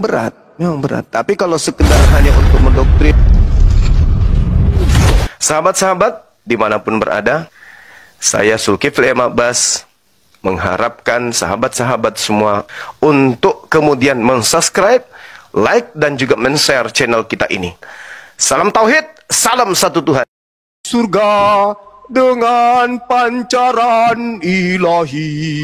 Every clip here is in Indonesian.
berat, memang berat. Tapi kalau sekedar hanya untuk mendoktrin, sahabat-sahabat dimanapun berada, saya Zulkifli M. Abbas mengharapkan sahabat-sahabat semua untuk kemudian mensubscribe, like, dan juga men-share channel kita ini. Salam Tauhid, salam satu Tuhan. Surga dengan pancaran ilahi,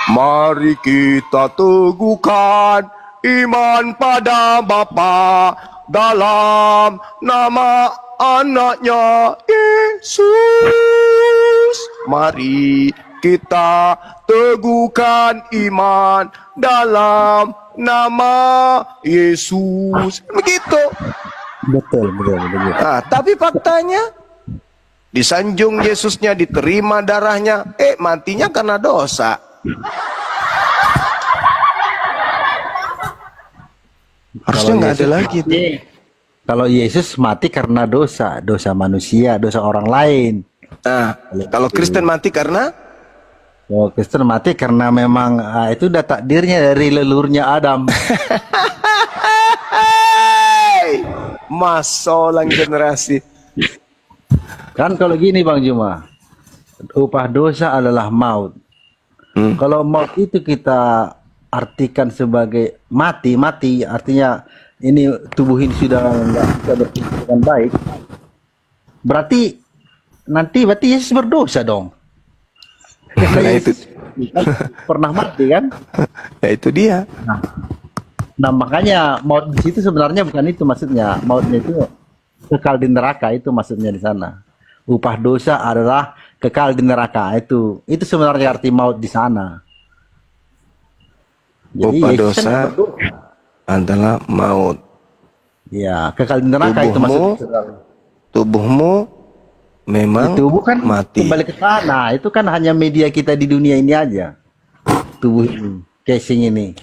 mari kita teguhkan iman pada Bapa dalam nama anaknya Yesus. Mari kita teguhkan iman dalam nama Yesus. Begitu. Betul. Nah, tapi faktanya disanjung Yesusnya, diterima darahnya, matinya karena dosa. Harusnya nggak ada lagi tuh. Kalau Yesus mati karena dosa manusia, dosa orang lain. Nah, kalau Kristen mati karena? Oh, Kristen mati karena memang itu udah takdirnya dari leluhurnya Adam. Masolang generasi. Kan kalau gini Bang Juma, upah dosa adalah maut. Kalau maut itu kita artikan sebagai mati artinya ini tubuh ini sudah nggak bisa berfungsi dengan baik. Berarti Yesus berdosa dong. Nah, itu pernah mati kan? Ya itu dia. Nah makanya maut di situ sebenarnya bukan itu maksudnya. Mautnya itu kekal di neraka, itu maksudnya di sana. Upah dosa adalah kekal di neraka, itu sebenarnya arti maut di sana. Jadi upah Yesus dosa kan adalah maut. Ya, kekal di neraka itu maksudnya. Tubuhmu memang tubuh kan mati. Kembali ke sana, itu kan hanya media kita di dunia ini aja. Tubuh ini, casing ini.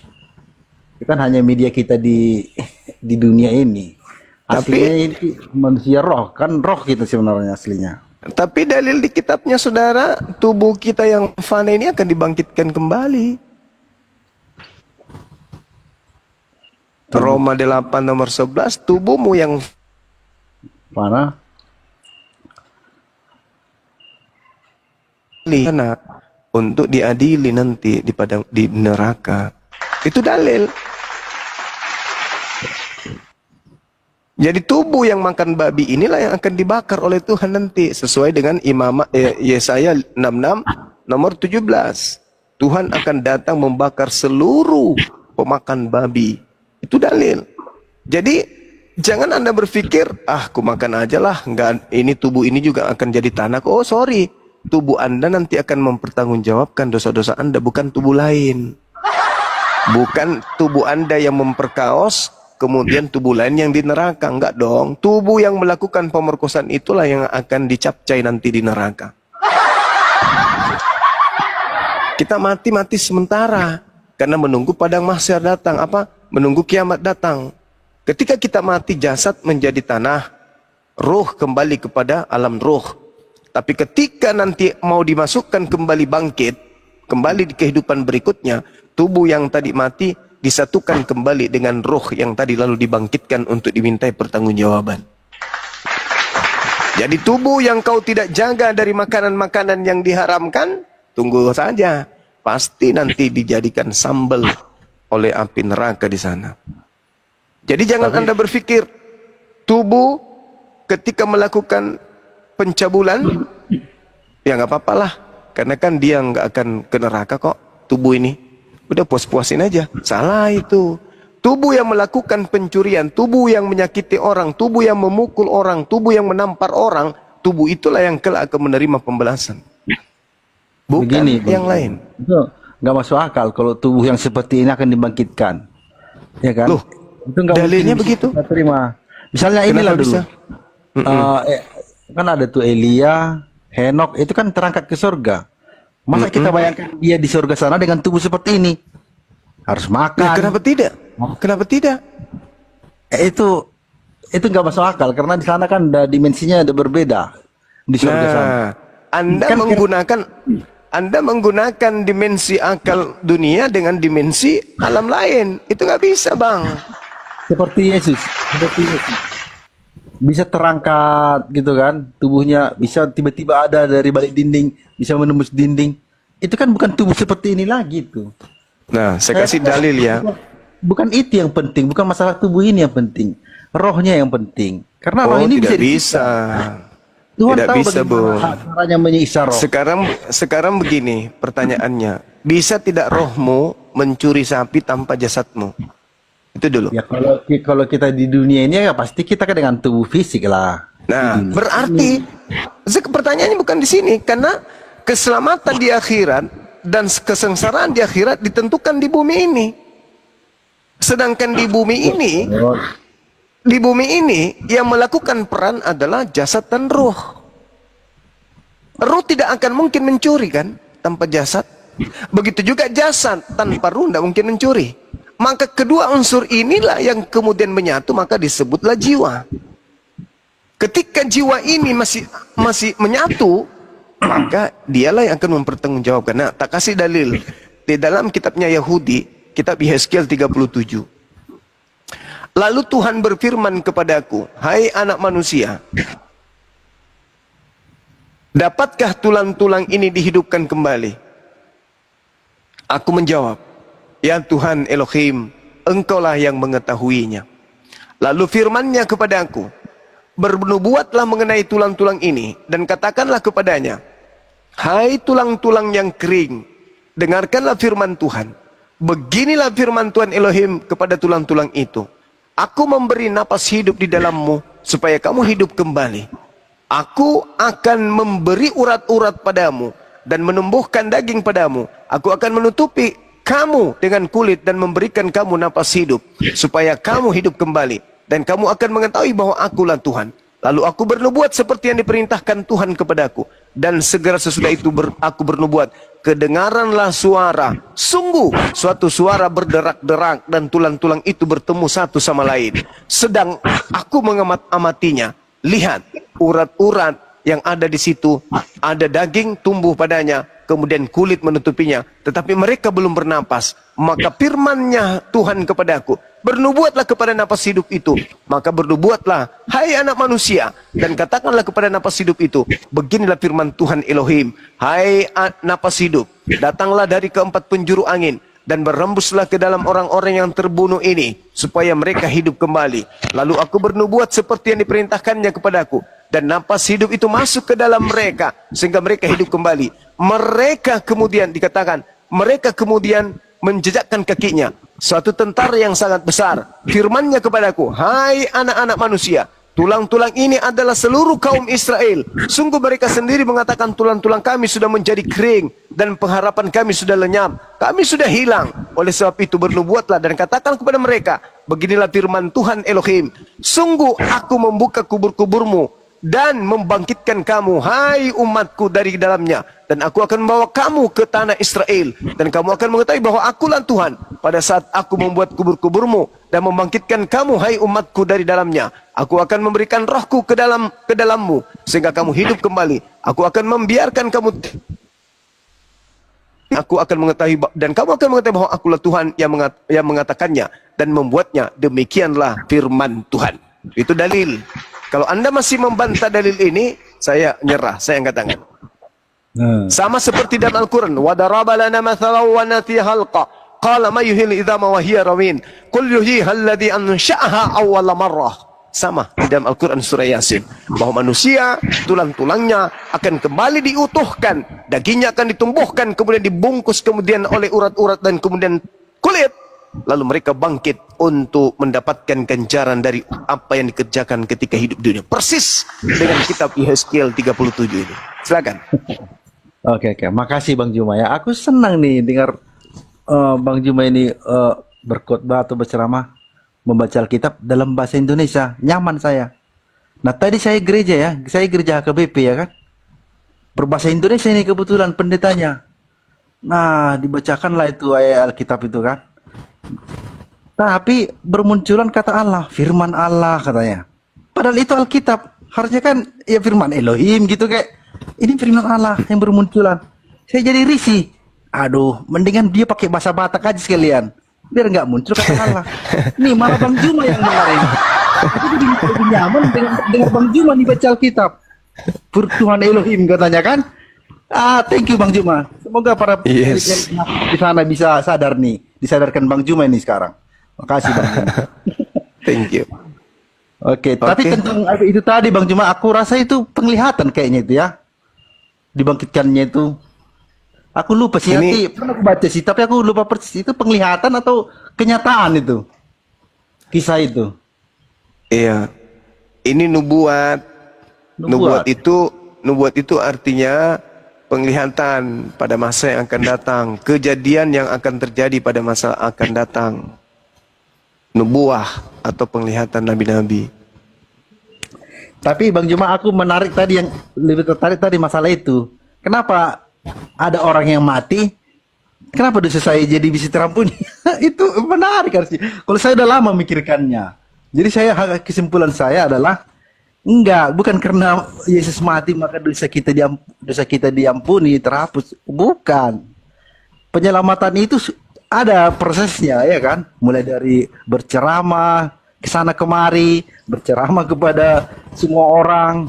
Itu kan hanya media kita di dunia ini. Aslinya ini manusia roh, kan roh kita sebenarnya aslinya. Tapi dalil di kitabnya saudara, tubuh kita yang fana ini akan dibangkitkan kembali. Roma 8 nomor 11, tubuhmu yang mana? Untuk diadili nanti di neraka. Itu dalil. Jadi tubuh yang makan babi inilah yang akan dibakar oleh Tuhan nanti sesuai dengan Yesaya 66 nomor 17. Tuhan akan datang membakar seluruh pemakan babi. Itu dalil. Jadi jangan Anda berpikir, aku makan aja lah, enggak, ini tubuh ini juga akan jadi tanah. Oh sorry, tubuh Anda nanti akan mempertanggungjawabkan dosa-dosa Anda, bukan tubuh lain. Bukan tubuh Anda yang memperkaos, kemudian tubuh lain yang di neraka. Enggak dong. Tubuh yang melakukan pemerkosaan itulah yang akan dicapcai nanti di neraka. Kita mati sementara karena menunggu padang mahsyar datang. Menunggu kiamat datang. Ketika kita mati, jasad menjadi tanah, ruh kembali kepada alam ruh. Tapi ketika nanti mau dimasukkan kembali bangkit, kembali di kehidupan berikutnya, tubuh yang tadi mati disatukan kembali dengan roh yang tadi lalu dibangkitkan untuk dimintai pertanggungjawaban. Jadi tubuh yang kau tidak jaga dari makanan-makanan yang diharamkan, tunggu saja, pasti nanti dijadikan sambal oleh api neraka di sana. Jadi jangan Anda berpikir tubuh ketika melakukan pencabulan ya nggak apa-apa lah, karena kan dia nggak akan ke neraka kok tubuh ini. Udah puas-puasin aja. Salah itu. Tubuh yang melakukan pencurian, tubuh yang menyakiti orang, tubuh yang memukul orang, tubuh yang menampar orang, tubuh itulah yang kelak akan menerima pembalasan. Bukan begini, yang lain. Itu nggak masuk akal kalau tubuh yang seperti ini akan dibangkitkan. Ya kan? Loh, itu nggak dalilnya begitu. Terima. Misalnya inilah dulu. Kan ada tuh Elia, Henok, itu kan terangkat ke surga. Masa kita bayangkan dia di surga sana dengan tubuh seperti ini? Harus makan. Ya, kenapa tidak? Kenapa tidak? Itu nggak masuk akal karena di sana kan dimensinya ada berbeda di surga sana. Anda kan menggunakan Anda menggunakan dimensi akal dunia dengan dimensi alam lain. Itu nggak bisa, Bang. Seperti Yesus, seperti Yesus. Bisa terangkat gitu kan, tubuhnya bisa tiba-tiba ada dari balik dinding, bisa menembus dinding. Itu kan bukan tubuh seperti ini lagi tuh. Nah, saya kasih dalil ya. Bukan itu yang penting, bukan masalah tubuh ini yang penting, rohnya yang penting. Karena roh Oh, ini tidak bisa bisa. Tuhan Tidak tahu bisa, Bu. bagaimana caranya menyiksa roh. Sekarang begini pertanyaannya. Bisa tidak rohmu mencuri sapi tanpa jasadmu? Itu dulu. Ya kalau kita di dunia ini ya pasti kita kan dengan tubuh fisik lah. Nah, berarti pertanyaannya bukan di sini, karena keselamatan di akhirat dan kesengsaraan di akhirat ditentukan di bumi ini. Sedangkan di bumi ini yang melakukan peran adalah jasad dan ruh. Ruh tidak akan mungkin mencuri kan tanpa jasad. Begitu juga jasad tanpa ruh tidak mungkin mencuri. Maka kedua unsur inilah yang kemudian menyatu, maka disebutlah jiwa. Ketika jiwa ini masih menyatu, maka dialah yang akan mempertanggungjawabkan. Nah, tak kasih dalil di dalam kitabnya Yahudi, kitab Yehezkiel 37. Lalu Tuhan berfirman kepadaku, hai anak manusia, dapatkah tulang-tulang ini dihidupkan kembali? Aku menjawab, ya Tuhan Elohim, engkaulah yang mengetahuinya. Lalu firman-Nya kepadaku, bernubuatlah mengenai tulang-tulang ini, dan katakanlah kepadanya, hai tulang-tulang yang kering, dengarkanlah firman Tuhan. Beginilah firman Tuhan Elohim kepada tulang-tulang itu. Aku memberi napas hidup di dalammu, supaya kamu hidup kembali. Aku akan memberi urat-urat padamu, dan menumbuhkan daging padamu. Aku akan menutupi kamu dengan kulit, dan memberikan kamu napas hidup, supaya kamu hidup kembali. Dan kamu akan mengetahui bahwa akulah Tuhan. Lalu aku bernubuat seperti yang diperintahkan Tuhan kepadaku. Dan segera sesudah itu aku bernubuat, kedengaranlah suara, sungguh suatu suara berderak-derak, dan tulang-tulang itu bertemu satu sama lain. Sedang aku mengamat-amatinya, lihat urat-urat yang ada di situ, ada daging tumbuh padanya, kemudian kulit menutupinya, tetapi mereka belum bernapas. Maka firman-Nya Tuhan kepadaku, bernubuatlah kepada napas hidup itu. Maka bernubuatlah, hai anak manusia, dan katakanlah kepada napas hidup itu, beginilah firman Tuhan Elohim, hai napas hidup, datanglah dari keempat penjuru angin, dan berembuslah ke dalam orang-orang yang terbunuh ini, supaya mereka hidup kembali. Lalu aku bernubuat seperti yang diperintahkannya kepadaku, dan napas hidup itu masuk ke dalam mereka, sehingga mereka hidup kembali. Mereka kemudian dikatakan, mereka kemudian menjejakkan kakinya, suatu tentara yang sangat besar. Firman-Nya kepadaku, hai anak-anak manusia, tulang-tulang ini adalah seluruh kaum Israel. Sungguh mereka sendiri mengatakan, tulang-tulang kami sudah menjadi kering, dan pengharapan kami sudah lenyap, kami sudah hilang. Oleh sebab itu bernubuatlah dan katakan kepada mereka, beginilah firman Tuhan Elohim, sungguh aku membuka kubur-kuburmu, dan membangkitkan kamu, hai umatku, dari dalamnya. Dan aku akan membawa kamu ke tanah Israel, dan kamu akan mengetahui bahwa akulah Tuhan, pada saat aku membuat kubur-kuburmu, dan membangkitkan kamu, hai umatku, dari dalamnya. Aku akan memberikan rohku ke dalammu, sehingga kamu hidup kembali. Aku akan membiarkan kamu, aku akan mengetahui, dan kamu akan mengetahui bahwa akulah Tuhan yang mengatakannya dan membuatnya. Demikianlah firman Tuhan. Itu dalil. Kalau Anda masih membantah dalil ini, saya nyerah, saya angkat tangan. Sama seperti dalam Al-Quran, وَدَرَبَ لَنَا مَثَلًا وَنَسِيَ خَلْقَهُ قَالَ مَنْ يُحْيِي الْعِظَامَ وَهِيَ رَمِيمٌ قُلْ يُحْيِيهَا الَّذِي أَنشَأَهَا أَوَّلَ مَرَّةٍ. Sama di dalam Al-Quran surah Yasin, bahwa manusia tulang-tulangnya akan kembali diutuhkan, dagingnya akan ditumbuhkan, kemudian dibungkus kemudian oleh urat-urat dan kemudian kulit. Lalu mereka bangkit untuk mendapatkan ganjaran dari apa yang dikerjakan ketika hidup dunia. Persis dengan kitab Yehezkiel 37 ini. Silakan. Oke, makasih Bang Juma ya. Aku senang nih dengar Bang Juma ini berkhotbah atau berceramah, membaca Alkitab dalam bahasa Indonesia. Nyaman saya. Nah tadi saya gereja ya, saya gereja HKBP ya kan. Berbahasa Indonesia ini kebetulan pendetanya. Nah dibacakanlah itu ayat Alkitab itu kan. Tapi bermunculan kata Allah, firman Allah katanya. Padahal itu Alkitab, harusnya kan ya firman Elohim gitu kayak. Ini firman Allah yang bermunculan. Saya jadi risih. Aduh, mendingan dia pakai bahasa Batak aja sekalian. Biar nggak muncul kata Allah. Nih malah Bang Juma yang dengerin. Aku jadi lebih nyaman dengan Bang Juma nih baca Alkitab. Tuhan Elohim katanya kan. Thank you Bang Juma. Semoga para Yes. di sana bisa sadar nih, disadarkan Bang Juma ini sekarang. Makasih Bang Juma. Thank you. Oke, tapi Oke. tentang itu tadi Bang Juma, aku rasa itu penglihatan kayaknya itu ya. Dibangkitkannya itu. Aku lupa sih, Ini- pernah aku baca sih, tapi aku lupa persis itu penglihatan atau kenyataan itu. Kisah itu. Iya. Ini nubuat. Nubuat. Nubuat itu artinya penglihatan pada masa yang akan datang, kejadian yang akan terjadi pada masa akan datang. Nubuah atau penglihatan nabi-nabi. Tapi Bang Juma, aku menarik tadi yang lebih tertarik tadi masalah itu. Kenapa ada orang yang mati? Kenapa dosa saya jadi bisa terampuni? Itu menarik harusnya. Kalau saya udah lama mikirkannya. Jadi kesimpulan saya adalah enggak, bukan karena Yesus mati maka dosa kita diampuni, terhapus. Bukan. Penyelamatan itu ada prosesnya ya kan? Mulai dari berceramah ke sana kemari, berceramah kepada semua orang,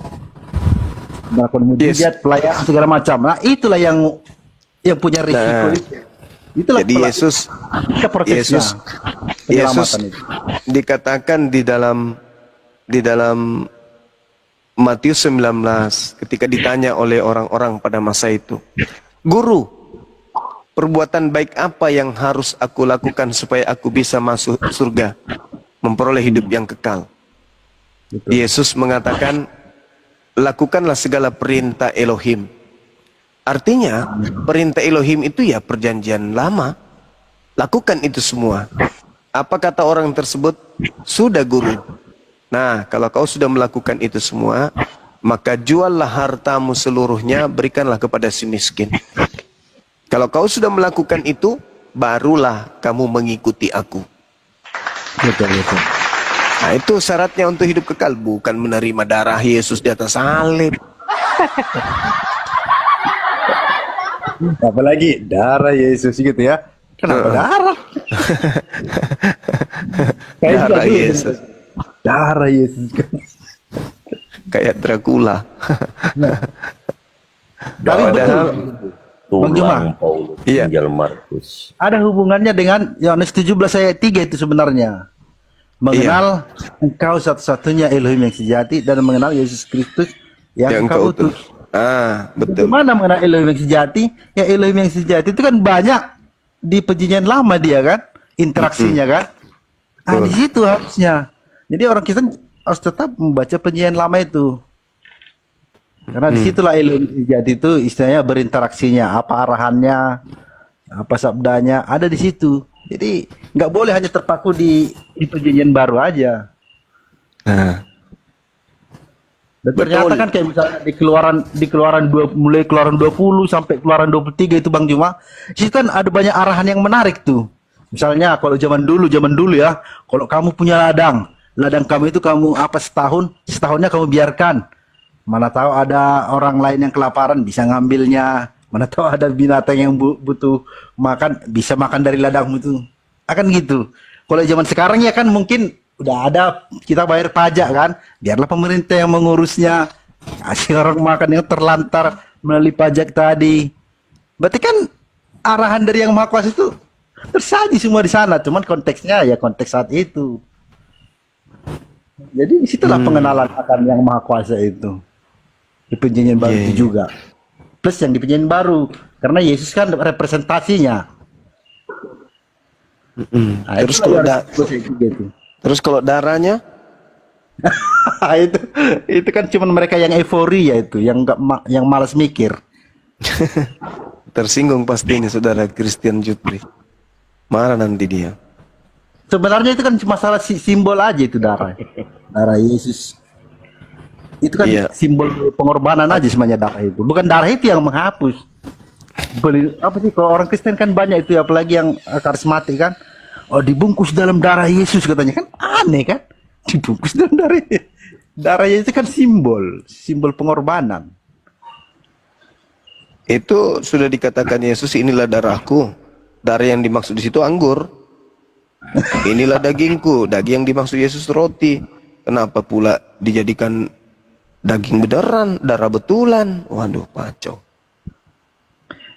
melakukan mujizat, pelayanan segala macam. Nah, itulah yang punya risiko itu. Itulah Jadi prosesnya. Yesus Penyelamatan itu. dikatakan di dalam Matius 19 ketika ditanya oleh orang-orang pada masa itu, "Guru, perbuatan baik apa yang harus aku lakukan supaya aku bisa masuk surga, memperoleh hidup yang kekal?" Betul. Yesus mengatakan, "Lakukanlah segala perintah Elohim." Artinya, perintah Elohim itu ya perjanjian lama. Lakukan itu semua. Apa kata orang tersebut? "Sudah guru." Nah, kalau kau sudah melakukan itu semua, maka juallah hartamu seluruhnya, berikanlah kepada si miskin. Kalau kau sudah melakukan itu, barulah kamu mengikuti aku. Betul. Nah, itu syaratnya untuk hidup kekal, bukan menerima darah Yesus di atas salib. Apalagi darah Yesus gitu ya. Kenapa darah? Darah Yesus. Darah Yesus. Kayak Dracula. Tapi Padahal, Bang Juma, Tulang Paulus, Iya. Injil Markus. ada hubungannya dengan Yohanes 17 ayat 3 itu sebenarnya. Mengenal engkau satu-satunya Elohim yang sejati dan mengenal Yesus Kristus yang engkau utus. Betul. Bagaimana mengenal Elohim yang sejati? Ya Elohim yang sejati itu kan banyak di perjanjian lama dia kan, interaksinya kan. Di situ harusnya. Jadi orang Kristen harus tetap membaca perjanjian lama itu. Karena disitulah Elohim sejati itu istilahnya berinteraksinya, apa arahannya, apa sabdanya, ada di situ. Jadi nggak boleh hanya terpaku di perjanjian baru aja. Nah, Dan ternyata kan kayak misalnya mulai keluaran 20 sampai keluaran 23 itu Bang Juma, itu kan ada banyak arahan yang menarik tuh. Misalnya kalau zaman dulu ya, kalau kamu punya ladang kamu itu kamu setahunnya kamu biarkan. Mana tahu ada orang lain yang kelaparan bisa ngambilnya. Mana tahu ada binatang yang butuh makan bisa makan dari ladangmu itu. Akan gitu. Kalau zaman sekarang ya kan mungkin udah ada kita bayar pajak kan, biarlah pemerintah yang mengurusnya, kasih orang makan yang terlantar melalui pajak tadi. Berarti kan arahan dari yang Maha Kuasa itu tersaji semua di sana, cuman konteksnya ya konteks saat itu. Jadi disitulah pengenalan akan yang Maha Kuasa itu di perjanjian baru itu juga. Plus yang di perjanjian baru, karena Yesus kan representasinya. Nah, terus kalau darahnya, itu kan cuma mereka yang euforia itu, yang yang malas mikir. tersinggung pasti ini saudara Christian Jutri. Marah nanti dia. Sebenarnya itu kan cuma masalah simbol aja itu darah Yesus. Itu kan simbol pengorbanan aja semuanya darah itu. Bukan darah itu yang menghapus. Apa sih kalau orang Kristen kan banyak itu, apalagi yang karismatik kan. Oh, dibungkus dalam darah Yesus katanya, kan aneh kan? Dibungkus dalam darah Yesus kan simbol pengorbanan. Itu sudah dikatakan Yesus, inilah darahku. Darah yang dimaksud di situ anggur. Inilah dagingku. Daging yang dimaksud Yesus roti. Kenapa pula dijadikan daging beneran, darah betulan? Waduh, kacau.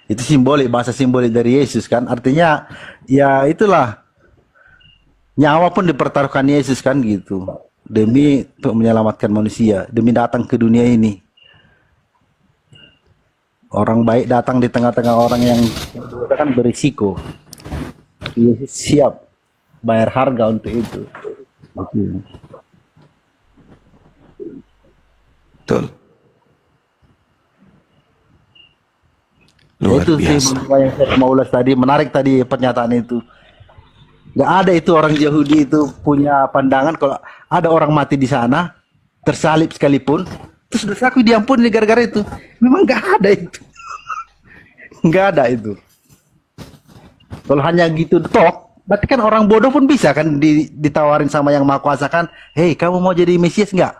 Itu simbolik, bahasa simbolik dari Yesus kan. Artinya ya itulah, nyawa pun dipertaruhkan Yesus kan gitu. Demi untuk menyelamatkan manusia, demi datang ke dunia ini. Orang baik datang di tengah-tengah orang yang kan berisiko. Yesus siap bayar harga untuk itu. Betul. Ya Luar itu sih biasa. yang saya mau ulas tadi, menarik tadi pernyataan itu. Gak ada itu orang Yahudi itu punya pandangan kalau ada orang mati di sana, tersalib sekalipun, terus dosaku diampuni gara-gara itu. Memang gak ada itu. Nggak ada itu. Kalau hanya gitu tok, berarti kan orang bodoh pun bisa kan ditawarin sama yang maha kuasa kan, hei kamu mau jadi Mesias nggak?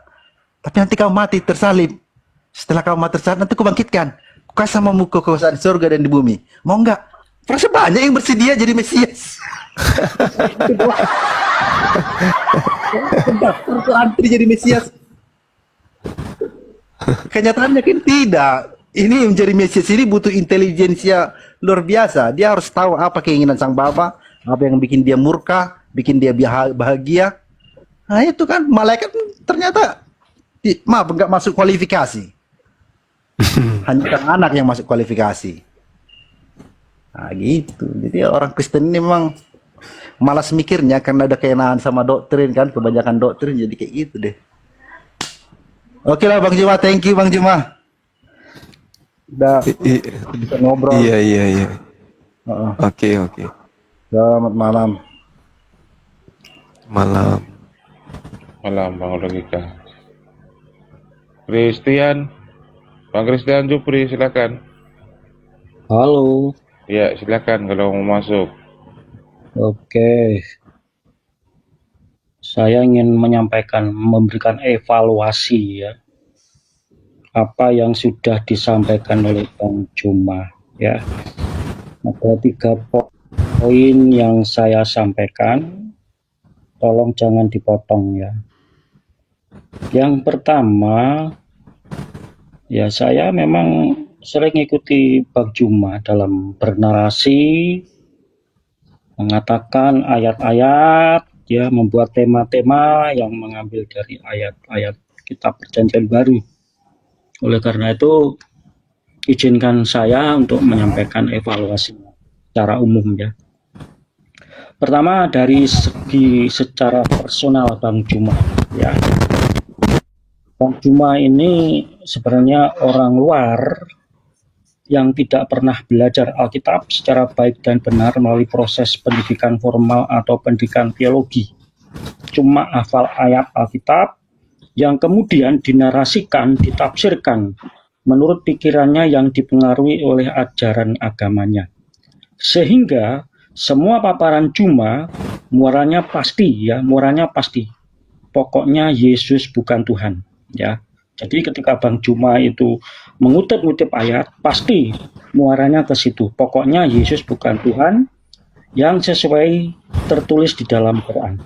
Tapi nanti kamu mati tersalib. Setelah kamu mati tersalib, nanti aku bangkitkan. Aku kasih samamu kekuasaan surga dan di bumi. Mau nggak? Perasa banyak yang bersedia jadi Mesias. Pendaftar tuh antri jadi Mesias. Kenyataannya kan tidak. Ini menjadi Mesias ini butuh intelijensia luar biasa. Dia harus tahu apa keinginan sang Bapa, apa yang bikin dia murka, bikin dia bahagia. Nah itu kan malaikat ternyata maaf nggak masuk kualifikasi. Hanya sang anak yang masuk kualifikasi. Nah gitu. Jadi orang Kristen ini memang malas mikirnya karena ada kenalan sama doktrin kan, kebanyakan doktrin jadi kayak gitu deh. Oke lah Bang Juma, thank you Bang Juma. Udah bisa ngobrol. Iya. Oke. Selamat malam. Malam. Malam Bang Logika. Christian, Bang Christian Jupri, silakan. Halo, Ya, silakan kalau mau masuk. oke. Saya ingin memberikan evaluasi ya, apa yang sudah disampaikan oleh Bang Juma ya. Ada 3 poin yang saya sampaikan, tolong jangan dipotong ya. Yang pertama, ya saya memang sering ikuti Bang Juma dalam bernarasi, mengatakan ayat-ayat, ya membuat tema-tema yang mengambil dari ayat-ayat kitab Perjanjian Baru. Oleh karena itu, izinkan saya untuk menyampaikan evaluasi secara umum ya. Pertama dari segi secara personal Bang Juma ya. Bang Juma ini sebenarnya orang luar yang tidak pernah belajar Alkitab secara baik dan benar melalui proses pendidikan formal atau pendidikan teologi. Cuma hafal ayat Alkitab yang kemudian dinarasikan, ditafsirkan menurut pikirannya yang dipengaruhi oleh ajaran agamanya. Sehingga semua paparan Juma muaranya pasti ya, muaranya pasti. Pokoknya Yesus bukan Tuhan ya. Jadi ketika Bang Juma itu mengutip-ngutip ayat, pasti muaranya ke situ. Pokoknya Yesus bukan Tuhan yang sesuai tertulis di dalam Quran.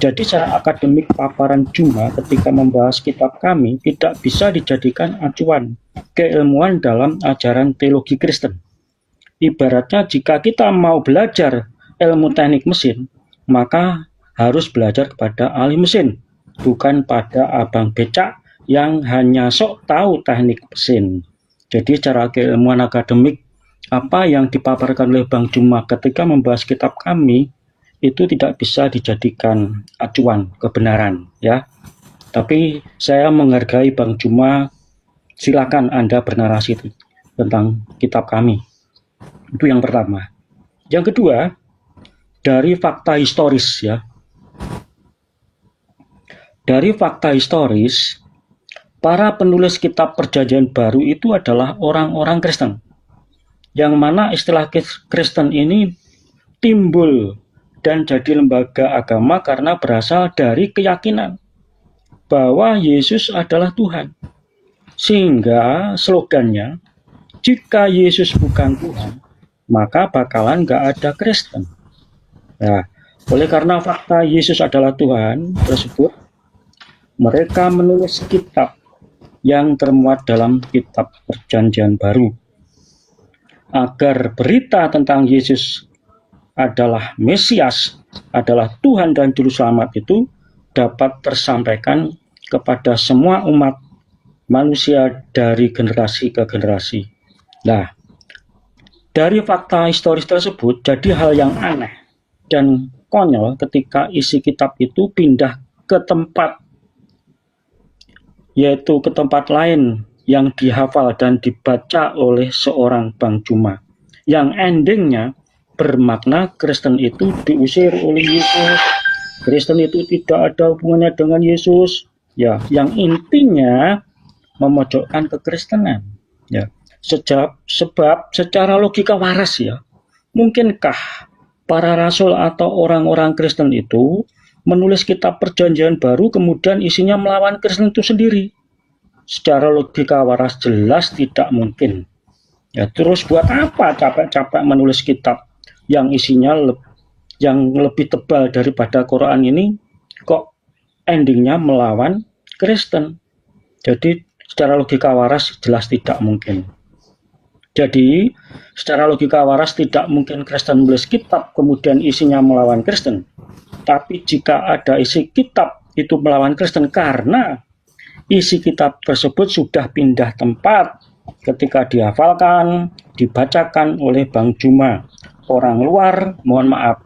Jadi secara akademik paparan Juma ketika membahas kitab kami tidak bisa dijadikan acuan keilmuan dalam ajaran teologi Kristen. Ibaratnya jika kita mau belajar ilmu teknik mesin, maka harus belajar kepada ahli mesin, bukan pada abang becak yang hanya sok tahu teknik mesin. Jadi secara keilmuan akademik, apa yang dipaparkan oleh Bang Juma ketika membahas kitab kami itu tidak bisa dijadikan acuan kebenaran ya. Tapi saya menghargai Bang Juma, silakan Anda bernarasi tentang kitab kami. Itu yang pertama. Yang kedua, dari fakta historis ya. Dari fakta historis, para penulis kitab Perjanjian Baru itu adalah orang-orang Kristen. Yang mana istilah Kristen ini timbul dan jadi lembaga agama karena berasal dari keyakinan bahwa Yesus adalah Tuhan. Sehingga slogannya, Jika Yesus bukan Tuhan, maka bakalan nggak ada Kristen. Nah, oleh karena fakta Yesus adalah Tuhan tersebut, mereka menulis kitab yang termuat dalam kitab Perjanjian Baru. Agar berita tentang Yesus adalah Mesias, adalah Tuhan dan Juru Selamat itu dapat tersampaikan kepada semua umat manusia dari generasi ke generasi. Nah, dari fakta historis tersebut jadi hal yang aneh dan konyol ketika isi kitab itu pindah ke tempat, yaitu ke tempat lain yang dihafal dan dibaca oleh seorang Bang Juma, yang endingnya bermakna Kristen itu diusir oleh Yesus, Kristen itu tidak ada hubungannya dengan Yesus, ya, yang intinya memojokkan kekristenan, ya. Sebab secara logika waras, ya, mungkinkah para rasul atau orang-orang Kristen itu menulis kitab Perjanjian Baru kemudian isinya melawan Kristen itu sendiri? Secara logika waras jelas tidak mungkin. Ya, terus buat apa capek-capek menulis kitab yang isinya yang lebih tebal daripada Quran ini, kok endingnya melawan Kristen? Jadi secara logika waras jelas tidak mungkin. Jadi secara logika waras tidak mungkin Kristen menulis kitab kemudian isinya melawan Kristen. Tapi jika ada isi kitab itu melawan Kristen karena isi kitab tersebut sudah pindah tempat ketika dihafalkan, dibacakan oleh Bang Juma, orang luar, mohon maaf,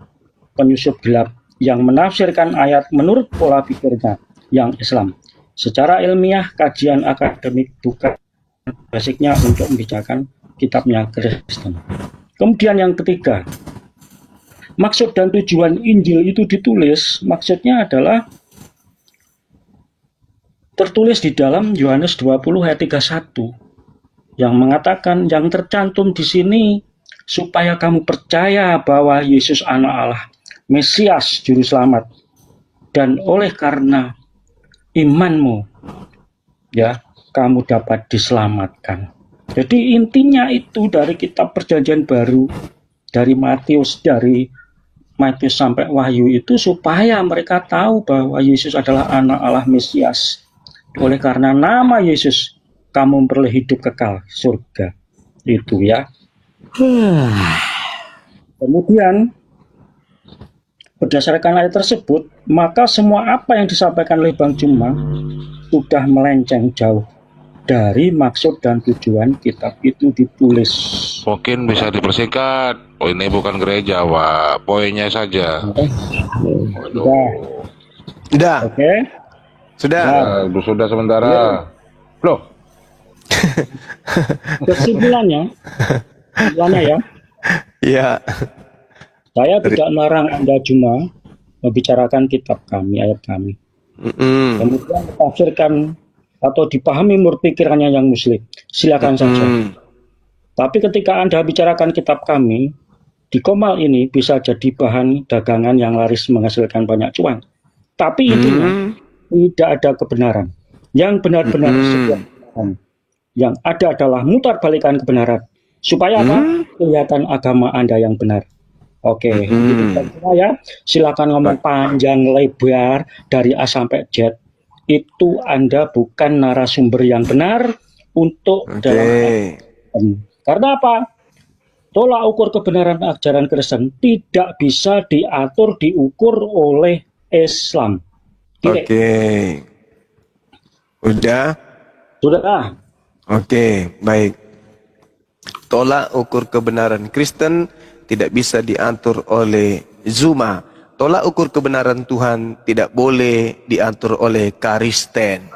penyusup gelap yang menafsirkan ayat menurut pola pikirnya yang Islam. Secara ilmiah, kajian akademik bukan basicnya untuk membicarakan kitabnya Kristen. Kemudian yang ketiga, maksud dan tujuan Injil itu ditulis, maksudnya adalah tertulis di dalam Yohanes 20 ayat 31 yang mengatakan, yang tercantum di sini supaya kamu percaya bahwa Yesus anak Allah, Mesias, Juru Selamat, dan oleh karena imanmu, ya, kamu dapat diselamatkan. Jadi intinya itu dari kitab Perjanjian Baru, dari Matius sampai Wahyu itu supaya mereka tahu bahwa Yesus adalah anak Allah, Mesias. Oleh karena nama Yesus, kamu memperoleh hidup kekal, surga. Itu, ya. Kemudian berdasarkan ayat tersebut, maka semua apa yang disampaikan oleh Bang Juma sudah melenceng jauh dari maksud dan tujuan kitab itu ditulis. Mungkin bisa dipersingkat. Oh, ini bukan gereja, Wah. Poinnya saja. Sudah. Oke. Sudah. Ya, sudah sementara. Loh. Kesimpulannya ya. Iya. Saya tidak melarang Anda Juma membicarakan kitab kami, ayat kami. Kemudian ditafsirkan atau dipahami menurut pikirannya yang muslim, silakan saja. Tapi ketika Anda bicarakan kitab kami, di Komal ini bisa jadi bahan dagangan yang laris menghasilkan banyak cuan. Tapi intinya tidak ada kebenaran. Yang benar-benar sebuah kebenaran. Yang ada adalah mutar balikan kebenaran. Supaya apa? Kelihatan agama Anda yang benar. Oke, itu ya. Silakan ngomong panjang lebar dari A sampai Z. Itu Anda bukan narasumber yang benar untuk dalam. Karena apa? Tolak ukur kebenaran ajaran Kristen tidak bisa diatur, diukur oleh Islam. Oke. Udah? Sudah. Oke, baik. Tolak ukur kebenaran Kristen tidak bisa diatur oleh Zuma. Tolak ukur kebenaran Tuhan tidak boleh diatur oleh Kristen.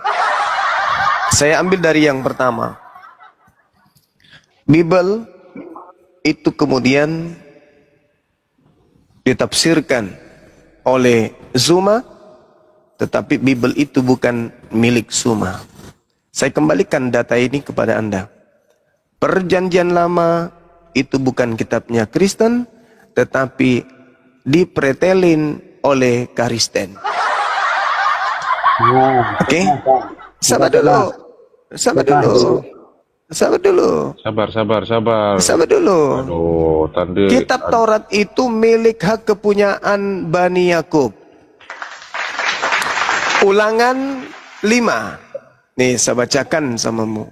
Saya ambil dari yang pertama. Bible itu kemudian ditafsirkan oleh Zuma, tetapi Bible itu bukan milik Zuma. Saya kembalikan data ini kepada Anda. Perjanjian Lama itu bukan kitabnya Kristen, tetapi dipretelin oleh Kristen. Oke? Sabar dulu. Sabar dulu. Sabar dulu. Aduh, tadi Kitab Taurat itu milik hak kepunyaan Bani Yakub. Ulangan 5. Nih, saya bacakan samamu.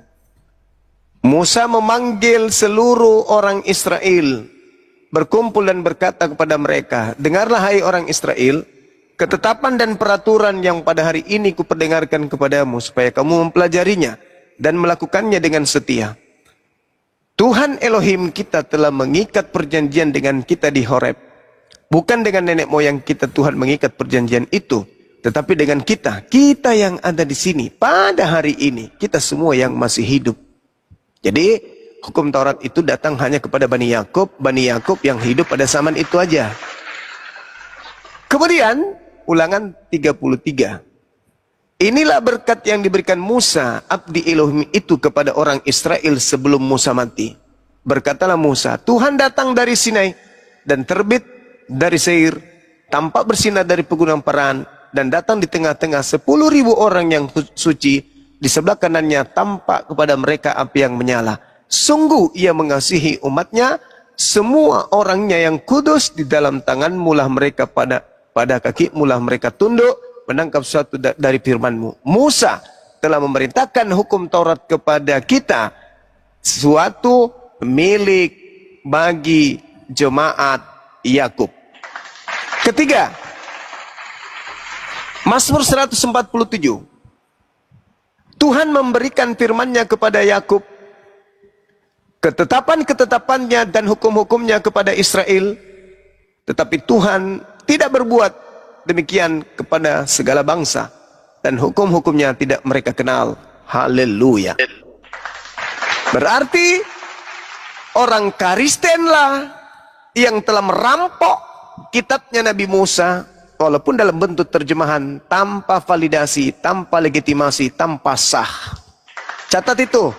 Musa memanggil seluruh orang Israel, berkumpul dan berkata kepada mereka, dengarlah hai orang Israel, ketetapan dan peraturan yang pada hari ini kuperdengarkan kepadamu, supaya kamu mempelajarinya dan melakukannya dengan setia. Tuhan Elohim kita telah mengikat perjanjian dengan kita di Horeb. Bukan dengan nenek moyang kita Tuhan mengikat perjanjian itu, tetapi dengan kita yang ada di sini pada hari ini, kita semua yang masih hidup. Jadi hukum Taurat itu datang hanya kepada Bani Yakub yang hidup pada zaman itu aja. Kemudian Ulangan 33. Inilah berkat yang diberikan Musa, abdi Elohim itu kepada orang Israel sebelum Musa mati. Berkatalah Musa, Tuhan datang dari Sinai dan terbit dari Seir, tampak bersinar dari pegunungan Paran, dan datang di tengah-tengah 10.000 orang yang suci. Di sebelah kanannya tampak kepada mereka api yang menyala. Sungguh ia mengasihi umatnya, semua orangnya yang kudus. Di dalam tangan mulah mereka pada kaki mulah mereka tunduk menangkap suatu dari firman-Mu. Musa telah memerintahkan hukum Taurat kepada kita, suatu milik bagi jemaat Yakub. Ketiga, Mazmur 147. Tuhan memberikan firman-Nya kepada Yakub, ketetapan-ketetapannya dan hukum-hukumnya kepada Israel, tetapi Tuhan tidak berbuat demikian kepada segala bangsa, dan hukum-hukumnya tidak mereka kenal. Haleluya. Berarti orang Kristenlah yang telah merampok kitabnya Nabi Musa, walaupun dalam bentuk terjemahan tanpa validasi, tanpa legitimasi, tanpa sah. Catat itu.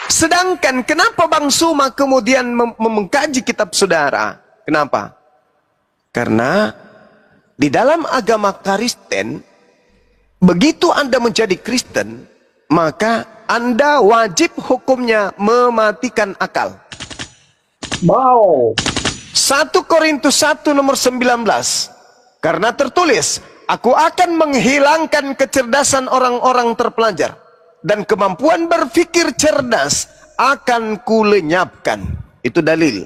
Sedangkan kenapa Bang Suma kemudian mengkaji kitab saudara? Kenapa? Karena di dalam agama Kristen, begitu Anda menjadi Kristen, maka Anda wajib hukumnya mematikan akal. Wow. 1 Korintus 1 nomor 19. Karena tertulis, aku akan menghilangkan kecerdasan orang-orang terpelajar, dan kemampuan berpikir cerdas akan kulenyapkan. Itu dalil.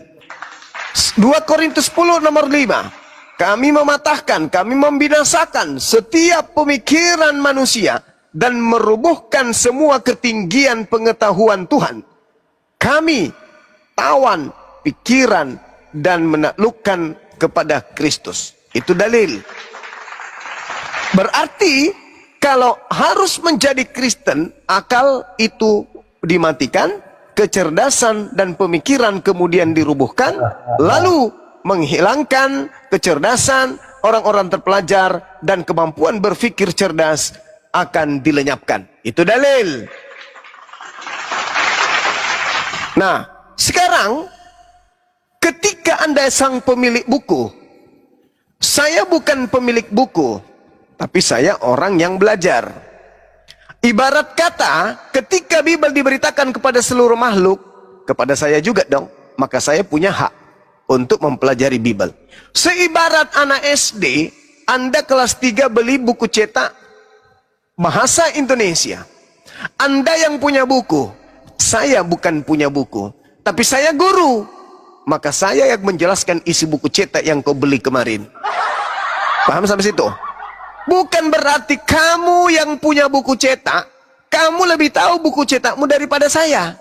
2 Korintus 10 nomor 5. Kami mematahkan, kami membinasakan setiap pemikiran manusia dan merubuhkan semua ketinggian pengetahuan Tuhan. Kami tawan pikiran dan menaklukkan kepada Kristus. Itu dalil. Berarti kalau harus menjadi Kristen, akal itu dimatikan, kecerdasan dan pemikiran kemudian dirubuhkan, lalu menghilangkan kecerdasan orang-orang terpelajar dan kemampuan berpikir cerdas akan dilenyapkan. Itu dalil. Nah, sekarang ketika Anda sang pemilik buku, saya bukan pemilik buku, tapi saya orang yang belajar. Ibarat kata, ketika Bible diberitakan kepada seluruh makhluk, kepada saya juga dong, maka saya punya hak untuk mempelajari Bible. Seibarat anak SD, Anda kelas 3 beli buku cetak bahasa Indonesia. Anda yang punya buku, saya bukan punya buku, tapi saya guru. Maka saya yang menjelaskan isi buku cetak yang kau beli kemarin. Paham sampai situ? Bukan berarti kamu yang punya buku cetak, kamu lebih tahu buku cetakmu daripada saya.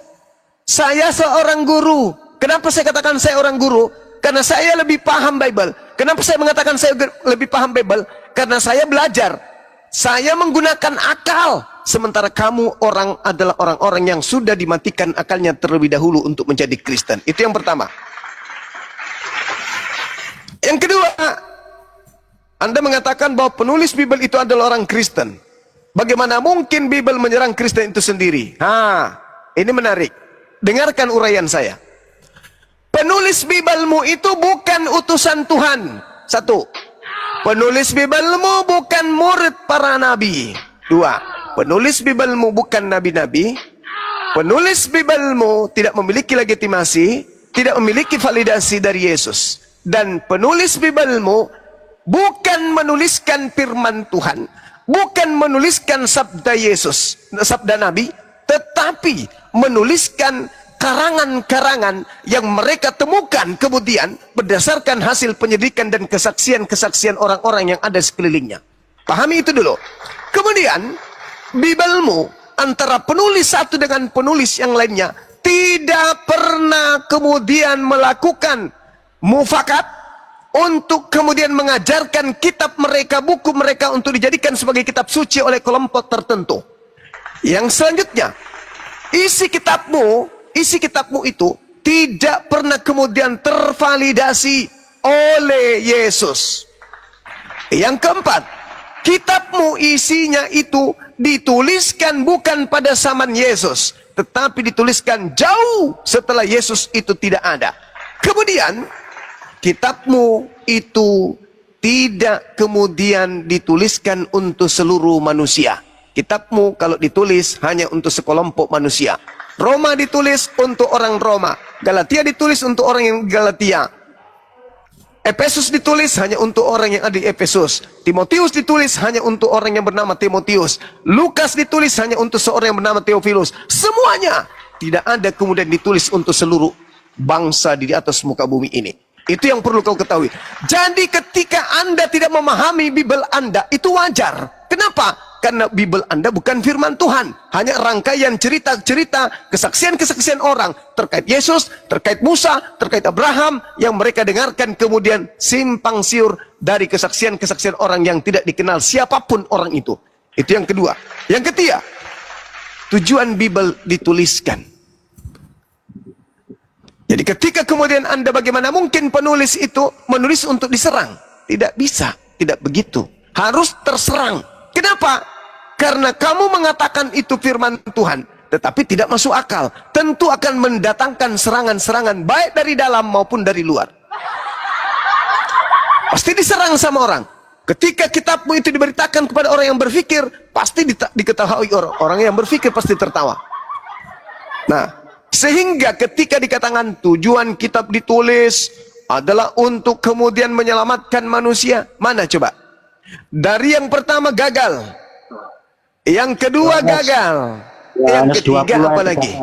Saya seorang guru. Kenapa saya katakan saya orang guru? Karena saya lebih paham Bible. Kenapa saya mengatakan saya lebih paham Bible? Karena saya belajar. Saya menggunakan akal. Sementara kamu adalah orang-orang yang sudah dimatikan akalnya terlebih dahulu untuk menjadi Kristen. Itu yang pertama. Yang kedua, Anda mengatakan bahwa penulis Bible itu adalah orang Kristen. Bagaimana mungkin Bible menyerang Kristen itu sendiri? Ini menarik. Dengarkan uraian saya. Penulis Biblemu itu bukan utusan Tuhan. 1. Penulis Biblemu bukan murid para nabi. 2. Penulis Biblemu bukan nabi-nabi. Penulis Bibelmu tidak memiliki legitimasi, tidak memiliki validasi dari Yesus. Dan penulis Bibelmu bukan menuliskan firman Tuhan, bukan menuliskan sabda Yesus, sabda Nabi, tetapi menuliskan karangan-karangan yang mereka temukan kemudian berdasarkan hasil penyelidikan dan kesaksian-kesaksian orang-orang yang ada sekelilingnya. Pahami itu dulu. Kemudian, Bibelmu antara penulis satu dengan penulis yang lainnya tidak pernah kemudian melakukan mufakat untuk kemudian mengajarkan kitab mereka, buku mereka untuk dijadikan sebagai kitab suci oleh kelompok tertentu. Yang selanjutnya, isi kitabmu itu tidak pernah kemudian tervalidasi oleh Yesus. Yang keempat, kitabmu isinya itu dituliskan bukan pada zaman Yesus, tetapi dituliskan jauh setelah Yesus itu tidak ada. Kemudian, kitabmu itu tidak kemudian dituliskan untuk seluruh manusia. Kitabmu kalau ditulis hanya untuk sekelompok manusia. Roma ditulis untuk orang Roma, Galatia ditulis untuk orang yang Galatia, Efesus ditulis hanya untuk orang yang ada di Efesus, Timotius ditulis hanya untuk orang yang bernama Timotius, Lukas ditulis hanya untuk seorang yang bernama Theophilus. Semuanya tidak ada kemudian ditulis untuk seluruh bangsa di atas muka bumi ini. Itu yang perlu kau ketahui. Jadi ketika Anda tidak memahami Bibel Anda, itu wajar. Kenapa? Karena Bibel Anda bukan firman Tuhan. Hanya rangkaian cerita-cerita, kesaksian-kesaksian orang terkait Yesus, terkait Musa, terkait Abraham, yang mereka dengarkan kemudian simpang siur dari kesaksian-kesaksian orang yang tidak dikenal siapapun orang itu. Itu yang kedua. Yang ketiga, tujuan Bibel dituliskan. Jadi ketika kemudian Anda, bagaimana mungkin penulis itu menulis untuk diserang? Tidak bisa, tidak begitu. Harus terserang. Kenapa? Karena kamu mengatakan itu firman Tuhan, tetapi tidak masuk akal. Tentu akan mendatangkan serangan-serangan baik dari dalam maupun dari luar. Pasti diserang sama orang. Ketika kitabmu itu diberitakan kepada orang yang berpikir, pasti diketahui orang yang berpikir pasti tertawa. Nah, sehingga ketika dikatakan tujuan kitab ditulis adalah untuk kemudian menyelamatkan manusia, mana coba? Dari yang pertama gagal, yang kedua gagal, yang ketiga apa lagi?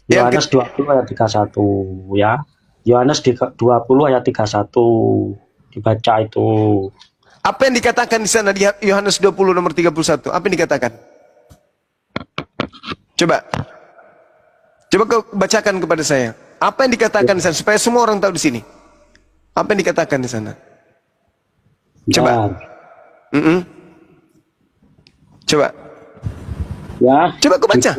Yohanes 20 ayat 31 ya. Yohanes 20 ayat 31 dibaca itu. Apa yang dikatakan di sana di Yohanes 20 nomor 31? Apa yang dikatakan? Coba kau bacakan kepada saya. Apa yang dikatakan di sana supaya semua orang tahu di sini? Apa yang dikatakan di sana? Coba. Coba. Ya. Coba kau baca.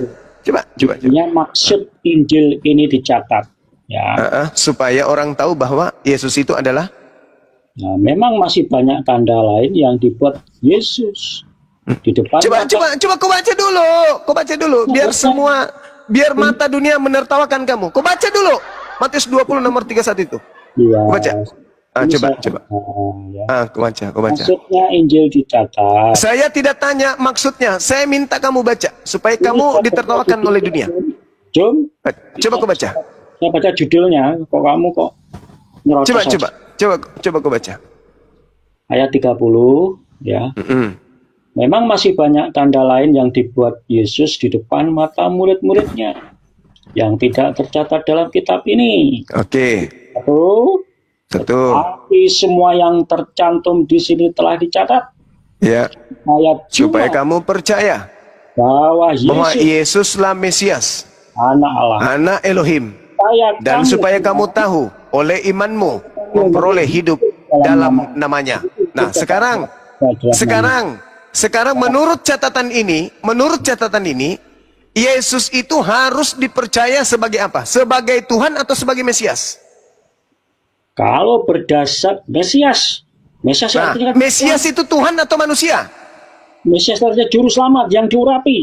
Coba. Maksud Injil ini dicatat. Ya. Supaya orang tahu bahwa Yesus itu adalah. Nah, memang masih banyak tanda lain yang dibuat Yesus di depan. Coba kau baca dulu. Kau baca dulu. Biar mata dunia menertawakan kamu. Kau baca dulu. Matius 20 nomor 31 itu. Iya. Baca. Coba. Ya. Kau baca. Maksudnya Injil dicatat. Saya tidak tanya maksudnya. Saya minta kamu baca supaya kamu ditertawakan oleh dunia. Jom. Coba kau baca. Saya baca judulnya. Kok kamu kok nyerocos? Coba kau baca. Ayat 30 ya. Memang masih banyak tanda lain yang dibuat Yesus di depan mata murid-muridnya yang tidak tercatat dalam kitab ini. Oke. Satu. Tapi semua yang tercantum di sini telah dicatat. Ya. Supaya kamu percaya bahwa Yesuslah Mesias, Anak Allah, Anak Elohim, dan supaya kamu tahu oleh imanmu memperoleh hidup dalam namanya. Nah, sekarang menurut catatan ini, Yesus itu harus dipercaya sebagai apa? Sebagai Tuhan atau sebagai Mesias? Kalau berdasar Mesias artinya Mesias itu Tuhan atau manusia? Mesias artinya juru selamat yang diurapi.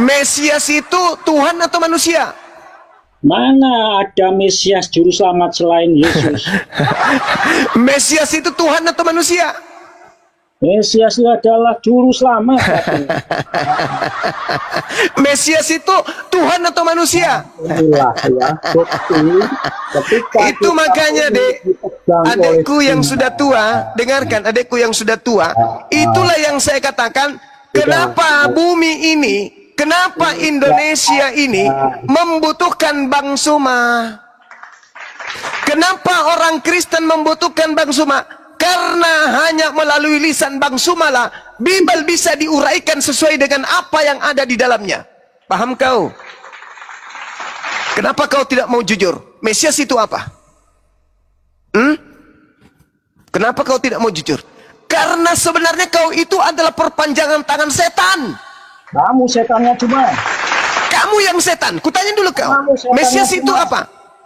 Mesias itu Tuhan atau manusia? Mana ada Mesias juru selamat selain Yesus? Mesias itu Tuhan atau manusia? Mesias itu adalah juru selamat. Mesias itu Tuhan atau manusia? Inilah ya, bukti ketika Itu kita makanya, Dek, dipegang oleh adekku yang Tuhan. sudah tua, dengarkan adekku yang sudah tua, itulah yang saya katakan, kenapa bumi ini, kenapa Indonesia ini membutuhkan Bang Suma? Kenapa orang Kristen membutuhkan Bang Suma? Karena hanya melalui lisan Bang Suma lah Bible bisa diuraikan sesuai dengan apa yang ada di dalamnya. Paham kau? Kenapa kau tidak mau jujur? Mesias itu apa? Kenapa kau tidak mau jujur? Karena sebenarnya kau itu adalah perpanjangan tangan setan. Kamu setannya cuma. Kamu yang setan. Kutanya dulu kau. Kamu setannya Mesias itu cuma. apa?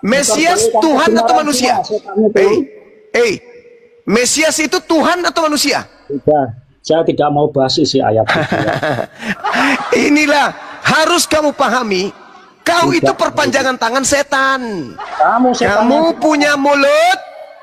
Mesias Memperbolehkan Tuhan atau kebenaran manusia? cuma, setannya itu. Mesias itu Tuhan atau manusia? Tidak, saya tidak mau bahas isi ayat itu. Ya. Inilah harus kamu pahami. Kau Tidak. itu perpanjangan tangan setan. Kamu setannya Kamu cuma. punya mulut.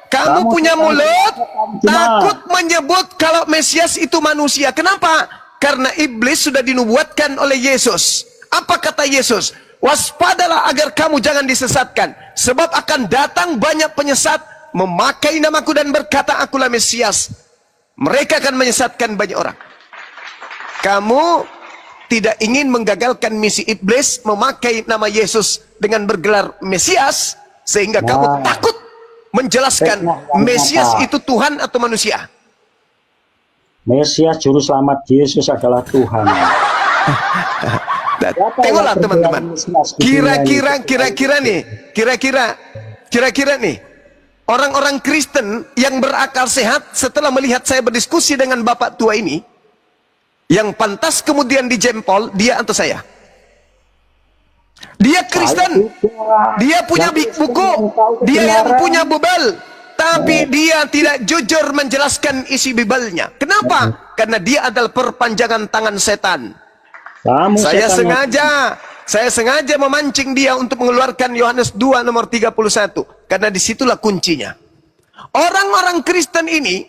Kamu Kamu punya setan mulut. cuma. Takut menyebut kalau Mesias itu manusia. Kenapa? Karena iblis sudah dinubuatkan oleh Yesus. Apa kata Yesus? Waspadalah agar kamu jangan disesatkan. Sebab akan datang banyak penyesat memakai namaku dan berkata akulah Mesias. Mereka akan menyesatkan banyak orang. Kamu tidak ingin menggagalkan misi iblis memakai nama Yesus dengan bergelar Mesias, sehingga kamu takut menjelaskan Mesias itu Tuhan atau manusia. Mesias juru selamat Yesus adalah Tuhan. Tengoklah teman-teman. Kira-kira nih orang-orang Kristen yang berakal sehat setelah melihat saya berdiskusi dengan bapak tua ini, yang pantas kemudian dijempol, dia atau saya? Dia Kristen, dia punya buku, dia yang punya Bible, tapi dia tidak jujur menjelaskan isi Bible-nya. Kenapa? Karena dia adalah perpanjangan tangan setan. Kamu Saya sengaja memancing dia untuk mengeluarkan Yohanes 2 nomor 31. Karena disitulah kuncinya. Orang-orang Kristen ini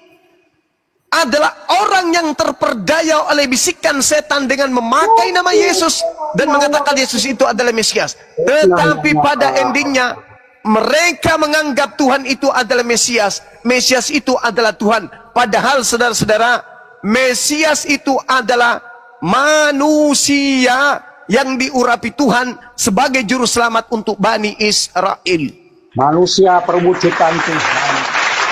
adalah orang yang terperdaya oleh bisikan setan dengan memakai nama Yesus dan mengatakan Yesus itu adalah Mesias. Tetapi pada endingnya mereka menganggap Tuhan itu adalah Mesias. Mesias itu adalah Tuhan. Padahal saudara-saudara, Mesias itu adalah manusia yang diurapi Tuhan sebagai juru selamat untuk Bani Israel. manusia perwujudan Tuhan.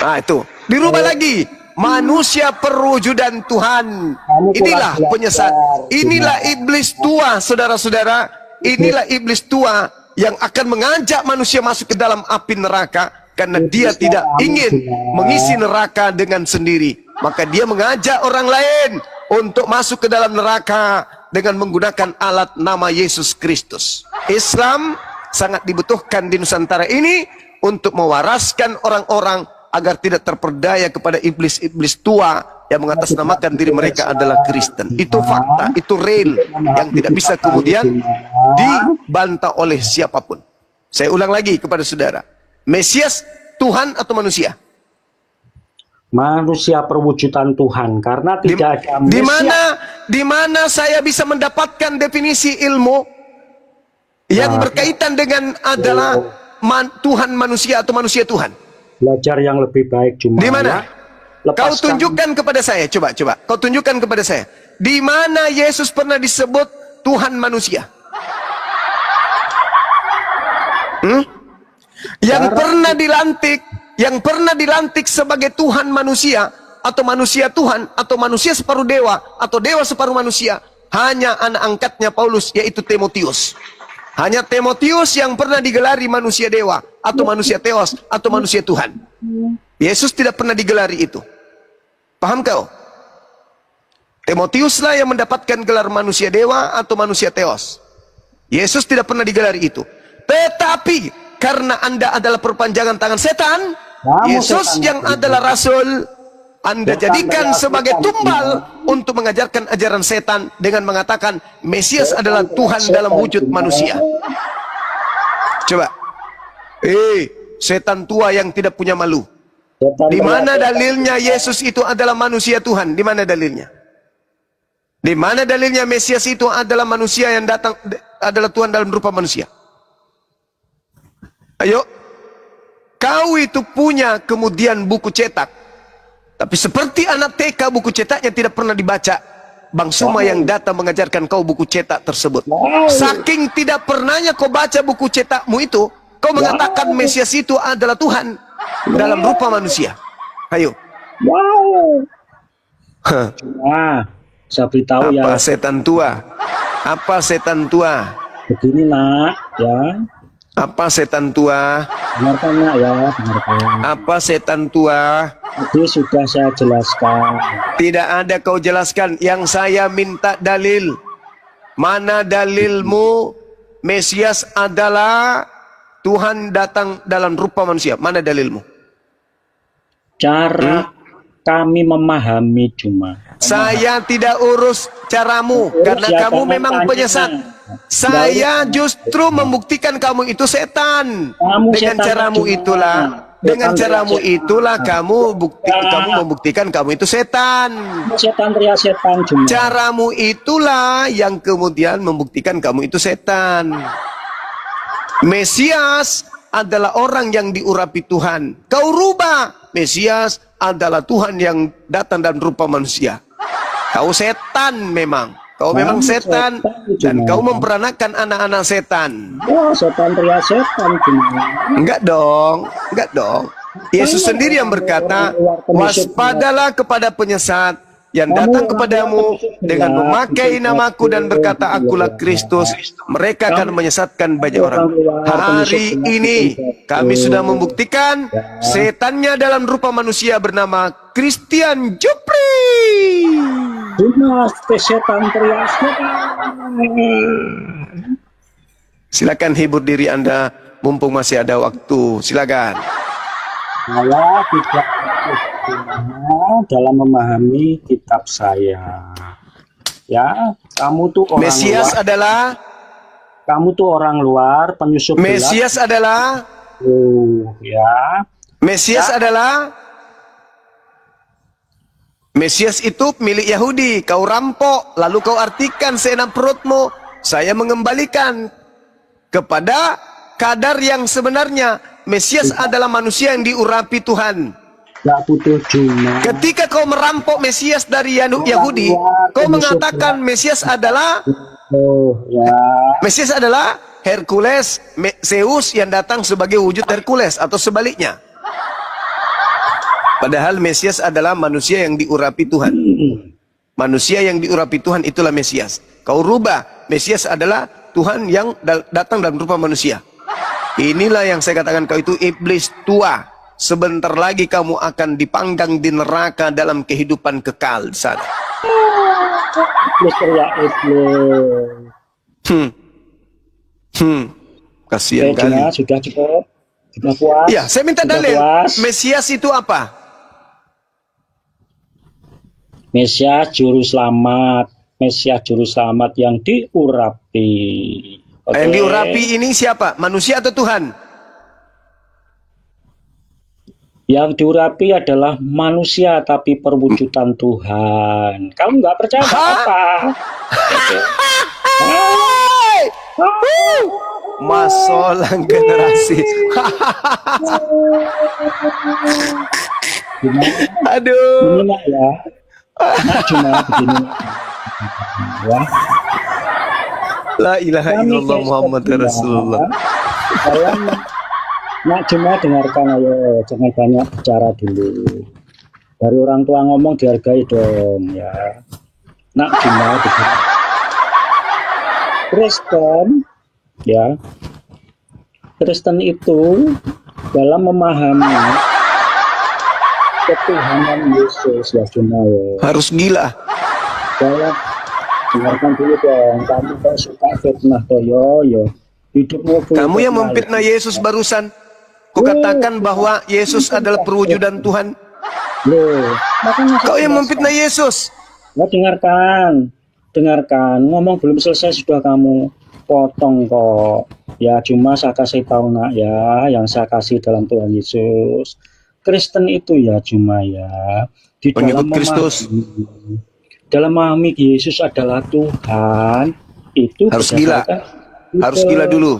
Nah itu, dirubah lagi. Manusia perwujudan Tuhan. Inilah penyesat. Inilah iblis tua, saudara-saudara. Inilah iblis tua yang akan mengajak manusia masuk ke dalam api neraka. Karena dia tidak ingin mengisi neraka dengan sendiri. Maka dia mengajak orang lain untuk masuk ke dalam neraka dengan menggunakan alat nama Yesus Kristus. Islam sangat dibutuhkan di Nusantara ini untuk mewaraskan orang-orang agar tidak terperdaya kepada iblis-iblis tua yang mengatasnamakan diri mereka adalah Kristen. Itu fakta, itu real yang tidak bisa kemudian dibantah oleh siapapun. Saya ulang lagi kepada saudara. Mesias Tuhan atau manusia? Manusia perwujudan Tuhan, karena tidak ada Mesias. Di mana saya bisa mendapatkan definisi ilmu yang berkaitan dengan adalah Tuhan manusia atau manusia Tuhan? Belajar yang lebih baik cuma. Di mana? Ya, Kau tunjukkan kepada saya, coba. Kau tunjukkan kepada saya. Di mana Yesus pernah disebut Tuhan manusia? Yang pernah dilantik sebagai Tuhan manusia atau manusia Tuhan atau manusia separuh dewa atau dewa separuh manusia, hanya anak angkatnya Paulus, yaitu Timotius. Hanya Timotius yang pernah digelari manusia dewa atau manusia teos atau manusia Tuhan. Yesus tidak pernah digelari itu. Paham kau? Timotiuslah yang mendapatkan gelar manusia dewa atau manusia teos. Yesus tidak pernah digelari itu. Tetapi karena Anda adalah perpanjangan tangan setan, Yesus yang adalah rasul, Anda jadikan sebagai tumbal untuk mengajarkan ajaran setan dengan mengatakan Mesias adalah Tuhan dalam wujud manusia. Coba. Setan tua yang tidak punya malu. Setan Di mana teriak-teriak. dalilnya Yesus itu adalah manusia Tuhan? Di mana dalilnya? Di mana dalilnya Mesias itu adalah manusia yang datang adalah Tuhan dalam rupa manusia? Ayo, kau itu punya kemudian buku cetak, tapi seperti anak TK buku cetaknya tidak pernah dibaca. Bang Suma yang datang mengajarkan kau buku cetak tersebut. Saking tidak pernahnya kau baca buku cetakmu itu, kau mengatakan Mesias itu adalah Tuhan dalam rupa manusia. Ayo. Wow. Nah, saya beritahu ya. Apa setan tua? Apa setan tua? Begini nak, ya. Apa setan tua? Dengarkan nak ya, dengarkan. Apa setan tua? Tadi sudah saya jelaskan. Tidak ada kau jelaskan. Yang saya minta dalil. Mana dalilmu Mesias adalah Tuhan datang dalam rupa manusia? Mana dalilmu? Cara kami memahami cuma. Saya tidak urus caramu karena ya, kamu jangan memang tanya. penyesat. Saya justru membuktikan kamu itu setan. Kamu Dengan setan caramu cuma. itulah. Dengan Setan caramu teriak itulah kamu membuktikan kamu itu setan. Setan teriak setan cuma. Caramu itulah yang kemudian membuktikan kamu itu setan. Mesias adalah orang yang diurapi Tuhan. Kau rubah. Mesias adalah Tuhan yang datang dalam rupa manusia. Kau setan memang. Kau memang setan dan kau memperanakan anak-anak setan. Wah, setan teriak setan cuma. Enggak dong, enggak dong. Yesus sendiri yang berkata, waspadalah kepada penyesat yang datang kepadamu dengan memakai namaku dan berkata akulah Kristus. Mereka akan menyesatkan banyak orang. Hari ini kami sudah membuktikan setannya dalam rupa manusia bernama Christian Jupri. Cuma setan teriak setan. Silakan hibur diri Anda mumpung masih ada waktu. Silakan. Saya tidak sempurna dalam memahami kitab saya. Ya, kamu tuh orang Mesias luar. Kamu tuh orang luar, penyusup gelap. Mesias adalah Ya. Mesias adalah Mesias itu milik Yahudi. Kau rampok, lalu kau artikan seenak perutmu. Saya mengembalikan kepada kadar yang sebenarnya. Mesias adalah manusia yang diurapi Tuhan. Gak butuh cuma. Ketika kau merampok Mesias dari Yahudi, kau mengatakan Mesias adalah Mesias adalah Hercules, Zeus yang datang sebagai wujud Hercules atau sebaliknya. Padahal Mesias adalah manusia yang diurapi Tuhan. Manusia yang diurapi Tuhan itulah Mesias. Kau rubah, Mesias adalah Tuhan yang datang dalam rupa manusia. Inilah yang saya katakan kau itu iblis tua. Sebentar lagi kamu akan dipanggang di neraka dalam kehidupan kekal di sana. Iblis teriak iblis. Kasihan kali. Sudah cukup. Sudah puas. Ya, saya minta Sudah dalil. puas. Mesias itu apa? Mesias juru selamat. Mesias juru selamat yang diurapi. Oke. Yang diurapi ini siapa? Manusia atau Tuhan? Yang diurapi adalah manusia tapi perwujudan Tuhan. Kamu nggak percaya nggak apa? Masolang generasi. Aduh. Ini nak ya. Nah, cuma begini. Ya. La ilaha illallah Muhammad Rasulullah. Kalian nak cuma dengarkan ayo, jangan banyak bicara dulu. Dari orang tua ngomong dihargai dong ya. Nak cuma begini. Kristen ya. Kristen itu dalam memahami ketuhanan Yesus ya cuma ya. Harus gila. Dalam dengarkan dulu dong, kamu kok suka fitnah toyo yo. Hidupmu Kamu yang memfitnah Yesus barusan. Kukatakan bahwa Yesus adalah perwujudan Tuhan. Loh, makanya Kau yang memfitnah Yesus. Nah, dengarkan, ngomong belum selesai sudah kamu potong kok. Ya cuma saya kasih tahu nak ya, yang saya kasih dalam Tuhan Yesus. Kristen itu ya cuma ya di Pengikut Kristus. dalam memahami Yesus adalah Tuhan itu Harus gila. berdasarkan Harus itu. gila dulu.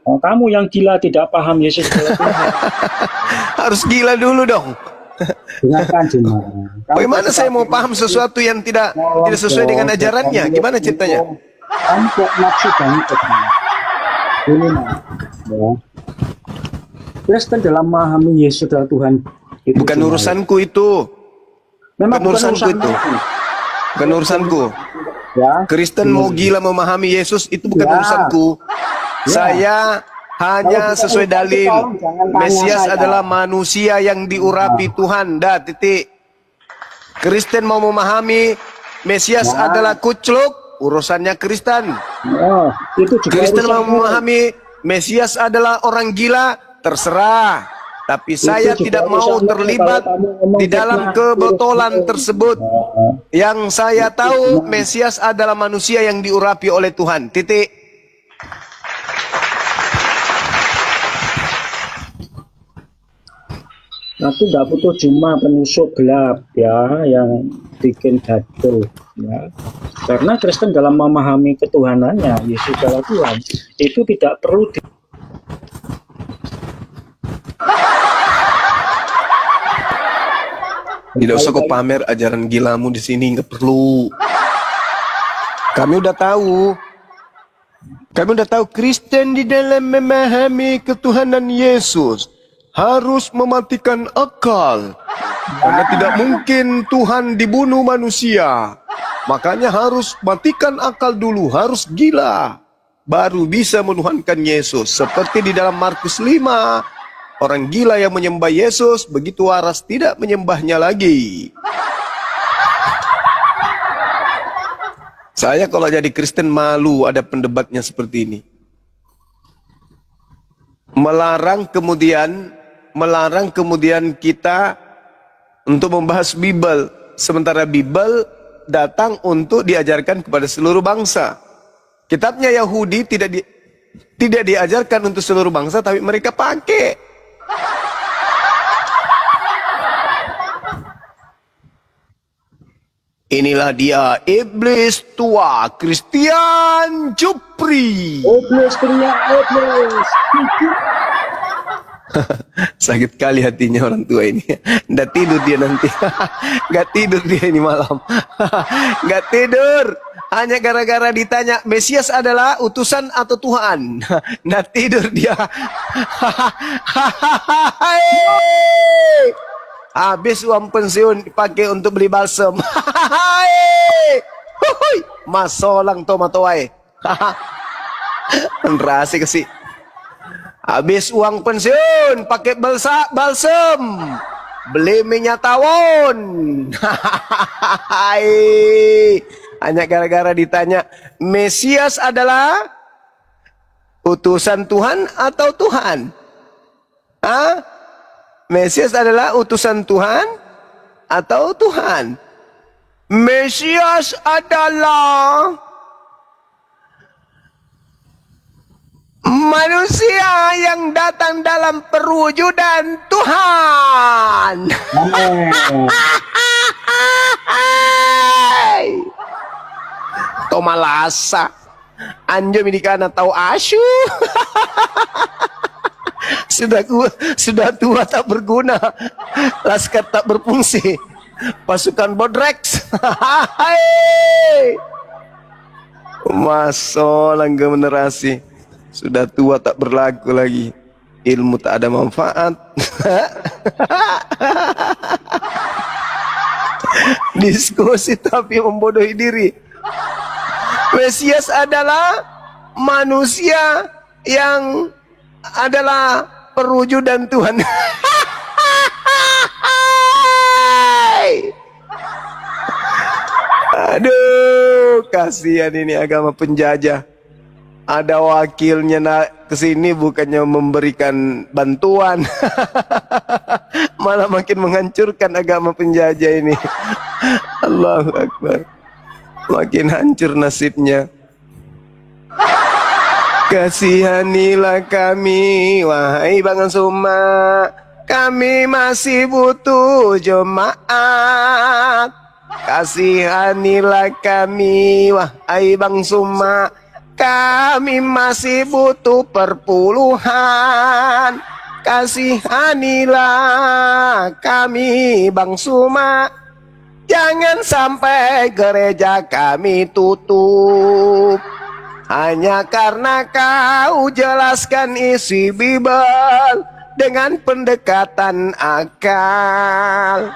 Oh, kamu yang gila tidak paham Yesus adalah Tuhan. Harus gila dulu dong. Dengarkan jemaat. Bagaimana saya mau paham sesuatu yang tidak sesuai dengan ajarannya? Gimana ceritanya? Kamu kok nafsu banget ini ya. Kristen dalam memahami Yesus adalah Tuhan itu Bukan cuma urusanku itu. memang bukan urusanku itu. Bukan urusanku. ya. Kristen mau gila memahami Yesus itu bukan Ya. urusanku. Saya hanya Kalau sesuai bukan dalil. itu, tolong jangan tanya Mesias saya. adalah manusia yang diurapi Tuhan. Dah, titik. Kristen mau memahami Mesias Ya. adalah kucluk, urusannya Kristen. Oh, itu juga Kristen mau urusanmu. memahami Mesias adalah orang gila, terserah. Tapi saya juga tidak mau urusanmu terlibat kalau kamu ngomong di dalam fitnah, kebotolan urusanmu. tersebut. Yang saya tahu Mesias adalah manusia yang diurapi oleh Tuhan. Titik. Aku nggak butuh cuma penusuk gelap ya yang bikin gaduh ya. Karena Kristen dalam memahami ketuhanannya Yesus adalah Tuhan itu tidak perlu Tidak usah kau pamer ajaran gilamu di sini, nggak perlu. Kami udah tahu. Kami udah tahu Kristen di dalam memahami ketuhanan Yesus harus mematikan akal. Karena tidak mungkin Tuhan dibunuh manusia. Makanya harus matikan akal dulu, harus gila. Baru bisa menuhankan Yesus. Seperti di dalam Markus 5. Orang gila yang menyembah Yesus begitu waras tidak menyembahnya lagi. Saya kalau jadi Kristen malu ada pendebatnya seperti ini. Melarang kemudian kita untuk membahas Bible. Sementara Bible datang untuk diajarkan kepada seluruh bangsa. Kitabnya Yahudi tidak diajarkan untuk seluruh bangsa, tapi mereka pakai. Inilah dia iblis tua Christian Jupri. iblis teriak iblis. Sakit kali hatinya orang tua ini. Nggak tidur dia nanti. Nggak tidur dia ini malam. Nggak tidur. Hanya gara-gara ditanya Mesias adalah utusan atau Tuhan. Nggak tidur dia. Habis uang pensiun dipakai untuk beli balsam. Masolang tomatoy. Rasi kasih. Habis uang pensiun pakai balsam. Beli minyak tawon. Hanya gara-gara ditanya Mesias adalah utusan Tuhan atau Tuhan? Hah? Mesias adalah utusan Tuhan atau Tuhan? Mesias adalah manusia yang datang dalam perwujudan Tuhan. Tomalasa. Anjo midikana tahu asu. Sudah tua tak berguna. Laskar tak berfungsi. Pasukan Bodrex. Masolang generasi. Sudah tua tak berlaku lagi. Ilmu tak ada manfaat. Diskusi tapi membodohi diri. Mesias adalah manusia yang adalah perwujudan Tuhan. Aduh, kasihan ini agama penjajah. Ada wakilnya ke sini bukannya memberikan bantuan, malah makin menghancurkan agama penjajah ini. Allahu Akbar. Makin hancur nasibnya. Kasihanilah kami, wahai Bang Suma. kami masih butuh jemaat. Kasihanilah kami, wahai Bang Suma. Kami masih butuh perpuluhan. Kasihanilah kami, Bang Suma. Jangan sampai gereja kami tutup hanya karena kau jelaskan isi Bible dengan pendekatan akal.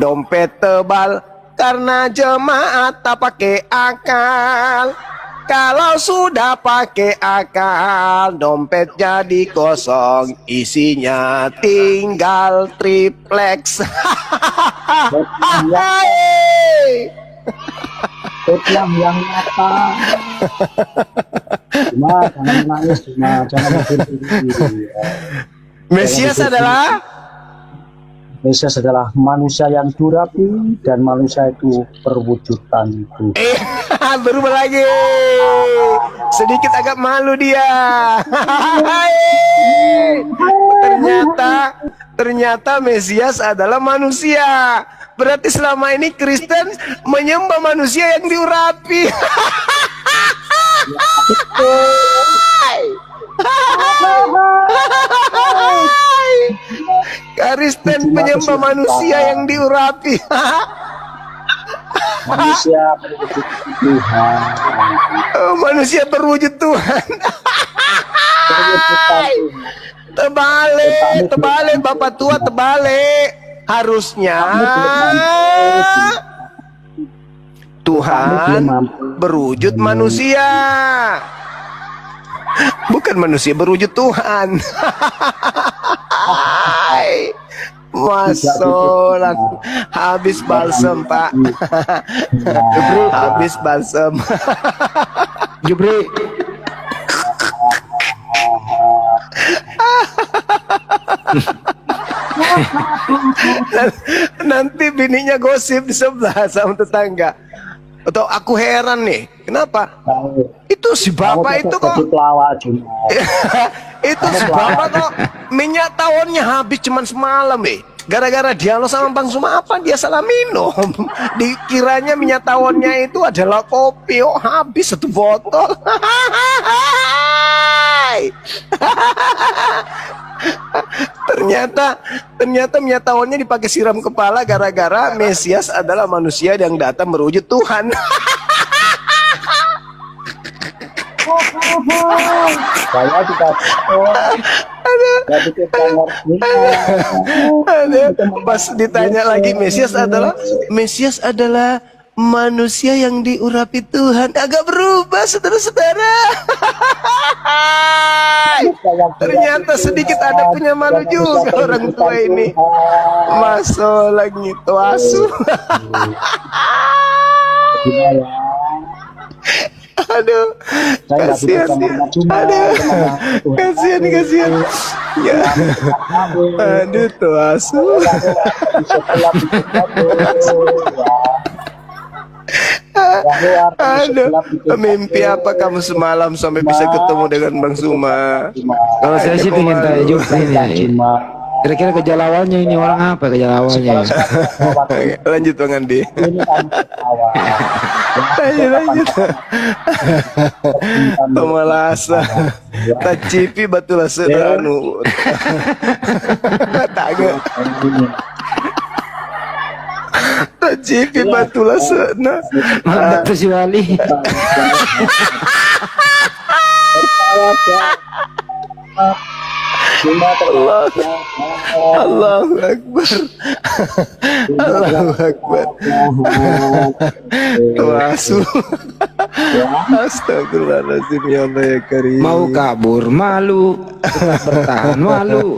Dompet tebal karena jemaat tak pakai akal. Kalau sudah pakai akal, dompet jadi kosong, isinya tinggal triplex. Islam yang nyata. Cuma jangan menangis, jangan berdiri. Mesias adalah manusia yang durapi dan manusia itu perwujudan itu. Berubah lagi. Sedikit agak malu dia. Ternyata Mesias adalah manusia. Berarti selama ini Kristen menyembah manusia yang diurapi. Kristen penyembah manusia yang diurapi. Manusia berwujud Tuhan. Manusia berwujud Tuhan. Terbalik, Bapak tua, terbalik. Harusnya Tuhan berwujud manusia, bukan manusia berwujud Tuhan. Masalah habis balsem, Pak. Habis balsem. Jubri. Nanti bininya gosip di sebelah sama tetangga. Atau aku heran nih, kenapa? Itu si bapak itu kok itu si bapak kok minyak tawonnya habis cuman semalam gara-gara dialog sama Bang Suma, apa dia salah minum? Dikiranya minyak tawonnya itu adalah kopi, oh habis 1 botol. Ternyata minyak tawonnya dipakai siram kepala gara-gara Mesias adalah manusia yang datang berwujud Tuhan. Saya juga pas ditanya lagi Mesias adalah manusia yang diurapi Tuhan, agak berubah, saudara-saudara. Ternyata sedikit ada punya malu juga orang tua ini. Masuk lagi itu asu. Aduh, kasihan dia. Aduh, kasihan. Ya. Aduh, tuh asu. Aduh, mimpi apa kamu semalam sampai bisa ketemu dengan Bang Suma? Kalau saya sih pengen tanya juga ini. Kira-kira kejalawanya ini orang apa kejalawanya? Lanjut Bang Andi. Lanjut. Tomalasa. Tacipi batulah seanu. Taga. Tacipi batulah seana. Mantap si Wali. Allahu Akbar. Allahu Akbar. Wasu. Astagfirullahaladzim, ya Allah ya Karim. Mau kabur malu, tetap bertahan malu.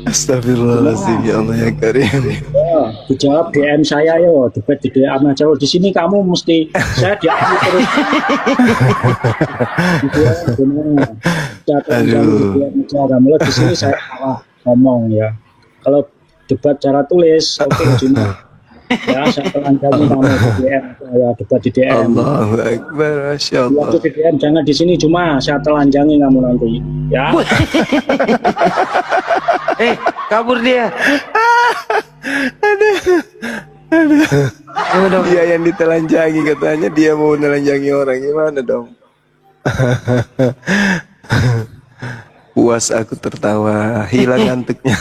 Astagfirullahaladzim, ya Allah ya Karim. Dijawab DM saya yo, debat di DM aja. Di sini kamu mesti saya diambil terus. Aduh. Di sini saya salah ngomong ya. Kalau debat cara tulis, oke, cuma Ya, saya telanjangi kamu di DM, saya debat di DM. Allahu Akbar, Masya Allah. Waktu di DM jangan di sini, cuma saya telanjangi kamu nanti. Ya. Kabur dia. Dia yang ditelanjangi katanya, dia mau menelanjangi orang, gimana dong? Puas aku tertawa, hilang ngantuknya.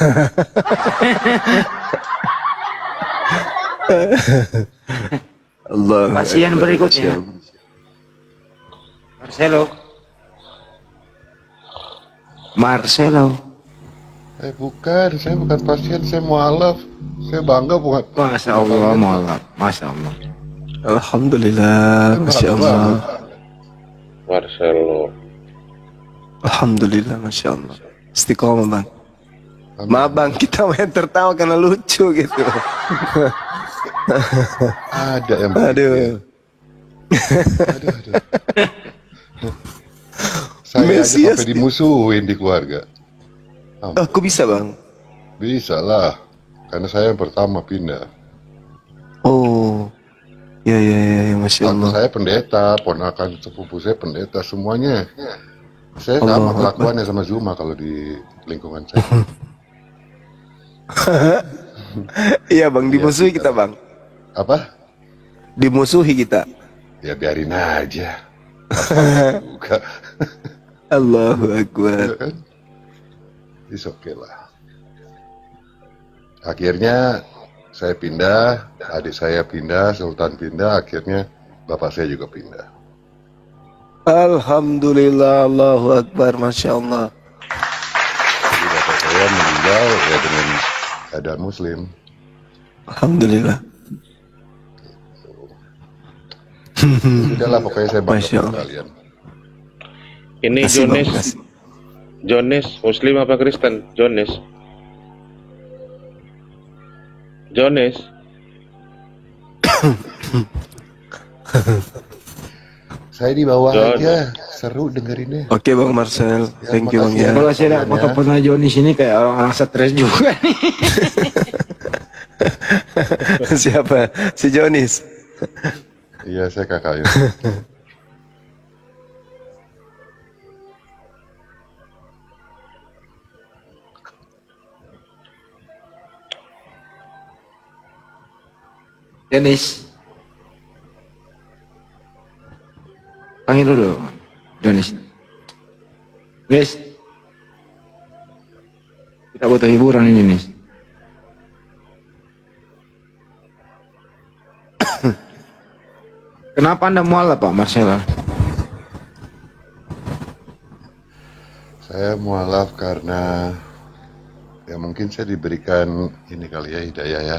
Allah. Pasien berikutnya. Marcelo. Bukan, saya bukan pasien, saya mualaf. Saya bangga bukan. Masya Allah, mualaf. Masya Allah. Alhamdulillah, Masya Allah. Marcelo. Alhamdulillah, Masya Allah. Istiqomah bang. Maaf bang, kita main tertawa karena lucu gitu. Ada yang Aduh. aduh. Saya aja Mesias sampai dimusuhin di keluarga. Aku bisa bang. Bisa lah, karena saya yang pertama pindah. Oh, ya, Masya Tante Allah. saya pendeta, ponakan sepupu saya pendeta, semuanya. Saya sama kelakuannya sama Zuma kalau di lingkungan saya. Iya bang, dimusuhi kita bang. Apa? Dimusuhi kita. Ya biarin aja. Buka. Allahu Akbar. Kan? It's okay lah. Akhirnya saya pindah, adik saya pindah, Sultan pindah, akhirnya bapak saya juga pindah. Alhamdulillah, Allahu Akbar, Masya Allah. Jadi bapak saya meninggal ya dengan keadaan muslim. Alhamdulillah. Sudahlah pokoknya saya bangga Masya sama Allah. kalian. Ini Kasih, Bang, Jones. kasih. Jones, Muslim apa Kristen? Jones. Jones. Saya di bawah John. aja, seru dengerinnya. Oke bang Marcel, thank you bang ya. Kalau saya lihat foto-foto Joni sini kayak orang stres juga nih. Siapa? Si Jonis. Iya, saya kakaknya. Dennis. Panggil dulu. Dennis. Dennis. Kita butuh hiburan ini, Nis. Kenapa Anda mualaf, Pak Marcelo? Saya mualaf karena ya mungkin saya diberikan ini kali ya hidayah ya.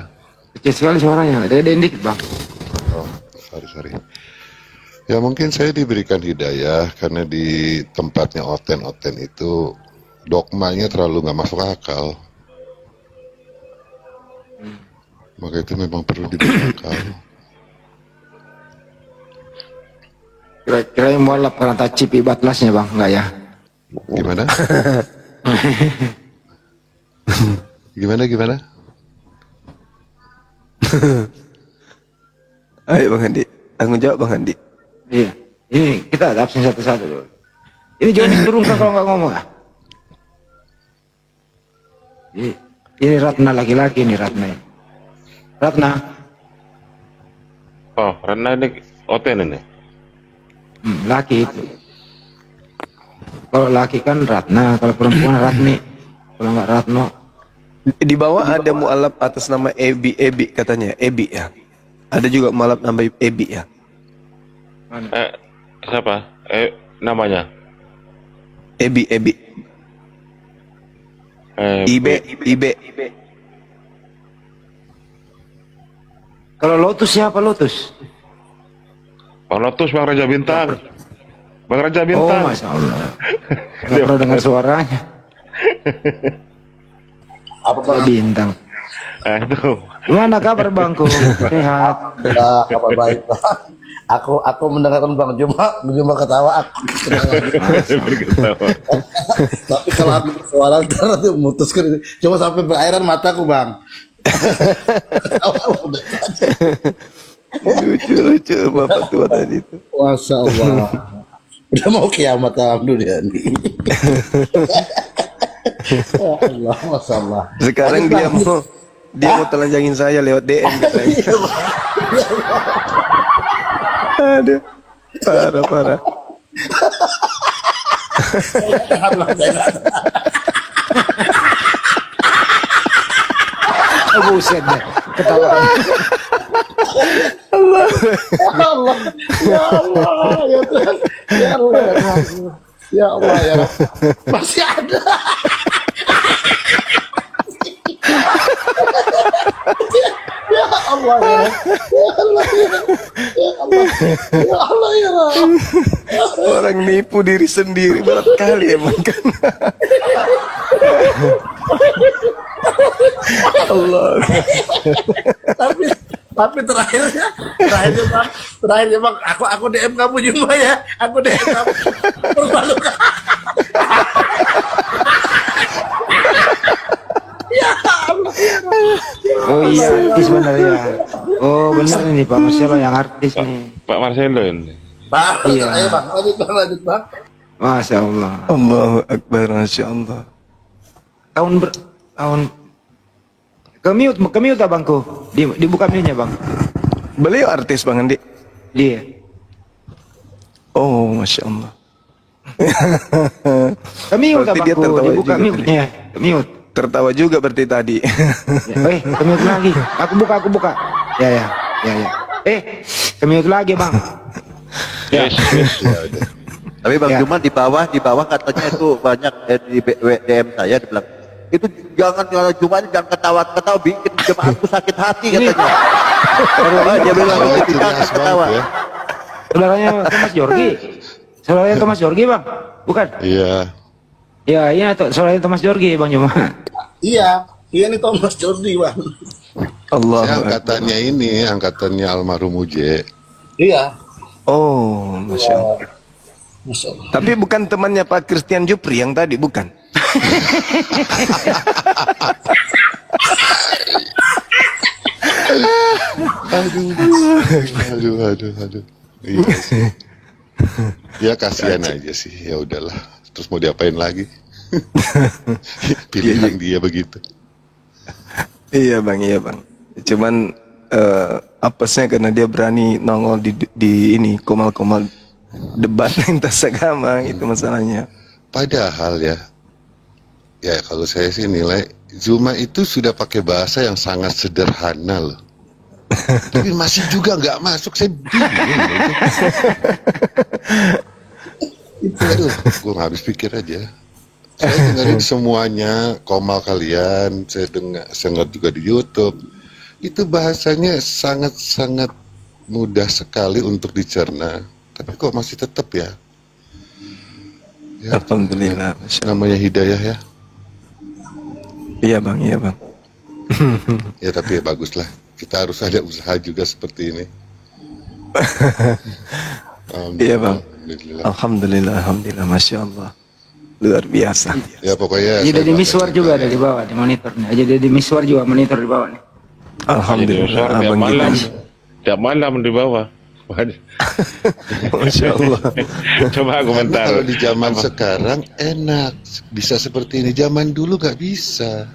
Kecil sekali suaranya. Ada dikit, Bang. Oh, sorry. Ya mungkin saya diberikan hidayah karena di tempatnya Oten itu dogmanya terlalu nggak masuk akal. Maka itu memang perlu diberi akal. Kira-kira yang mualaf karena tacip ibatlasnya, Bang? Enggak ya? Gimana? Gimana? Ayo bang Andi, tanggung jawab bang Andi. Iya. Ini kita absen satu-satu dulu. Ini Joni turunkan kalau nggak ngomong ah. Ini Ratna laki-laki nih Ratna. Ratna. Oh, Ratna ini Oten ini. Laki itu. Kalau laki kan Ratna, kalau perempuan Ratni. Kalau nggak Ratno. Di bawah ada mualaf atas nama Ebi katanya, Ebi ya. Ada juga mualaf nama Ebi ya. Siapa? Namanya? Ebi. Ibe. Kalau Lotus siapa Lotus? Bang Lotus, Bang Raja Bintang. Bang Raja Oh, Bintang. Masya Allah. Nggak pernah dengar suaranya. Apa Bang? Bintang. Itu. Gimana kabar Bangku? Sehat. Ya, kabar baik. Aku mendengarkan Bang Juma ketawa. Tapi kalau habis suara nanti memutuskan. Cuma sampai berairan mataku Bang. Lucu-lucu bapak tua tadi itu. Masya Allah. Udah mau kiamat dalam dunia ini. Ya Allah, Masya Allah. Sekarang dia mau telanjangin saya lewat DM katanya. Aduh, parah. Buset deh, ketawa. Allah, ya Allah, ya Tuhan, ya Allah, ya Allah, ya Allah. Masih ada. Ya Allah, ya Allah, ya Allah, ya Allah, ya Allah. Orang nipu diri sendiri berat kali emang kan. Allah. Tapi terakhirnya bang, aku DM kamu juga ya, aku DM kamu. Permalukan. Ya Allah. Oh iya, artis bener ya. Oh bener ini Pak Marcelo yang artis nih. Pak Marcelo ini. Bang, Iya. ayo bang, lanjut bang. Masya Allah. Allahu Akbar, Masya Allah. Tahun ke mute abangku. Dibuka mute-nya bang. Beliau artis Bang Andi. Dia. Oh, Masya Allah. Ke mute Berarti dia abangku. tertawa Dibuka juga mute-nya. Ke mute. Tertawa juga berarti tadi. Ke mute lagi. Aku buka. Ya. Ke mute lagi bang. Yes. Ya udah. Tapi Bang Ya. Juma di bawah katanya itu banyak di DM saya dibilang itu jangan Juma ini jangan ketawa bikin jemaatku sakit hati katanya. Dia bilang Soalnya itu jangan cerdas ketawa. banget ya. Saudaranya Thomas Jorgi. Saudaranya Thomas Jorgi bang. Bukan? Iya. Ya iya saudaranya Thomas Jorgi bang Juma. Iya nih Thomas Jordi bang. Allah. Saya angkatannya almarhum Uje. Iya. Oh, Masya Allah. Masya Allah. Tapi bukan temannya Pak Christian Jupri yang tadi, bukan? Aduh. Iya sih. Ya kasihan aja sih. Ya udahlah. Terus mau diapain lagi? Pilih yang dia begitu. Iya Bang. Cuman apesnya karena dia berani nongol di ini komal-komal debat lintas agama, itu masalahnya. Padahal ya kalau saya sih nilai Zuma itu sudah pakai bahasa yang sangat sederhana loh. Tapi masih juga nggak masuk, saya bingung. Aduh, gue nggak habis pikir aja. Saya dengerin semuanya, komal kalian, saya dengar juga di YouTube. Itu bahasanya sangat-sangat mudah sekali untuk dicerna. Tapi kok masih tetap ya? Alhamdulillah, Masya Allah. Namanya hidayah ya. Iya Bang. Ya tapi ya baguslah. Kita harus ada usaha juga seperti ini. Iya Bang. Alhamdulillah. Alhamdulillah, Masya Allah. Luar biasa. Ya pokoknya. Jadi saya di baca miswar juga ada di bawah di monitornya. Jadi di miswar juga monitor di bawah nih. Alhamdulillah, Tiap Abang malam. gitu. Tiap malam di bawah. Masya Allah. Coba komentar. Kalau di zaman sekarang enak, bisa seperti ini. Zaman dulu nggak bisa.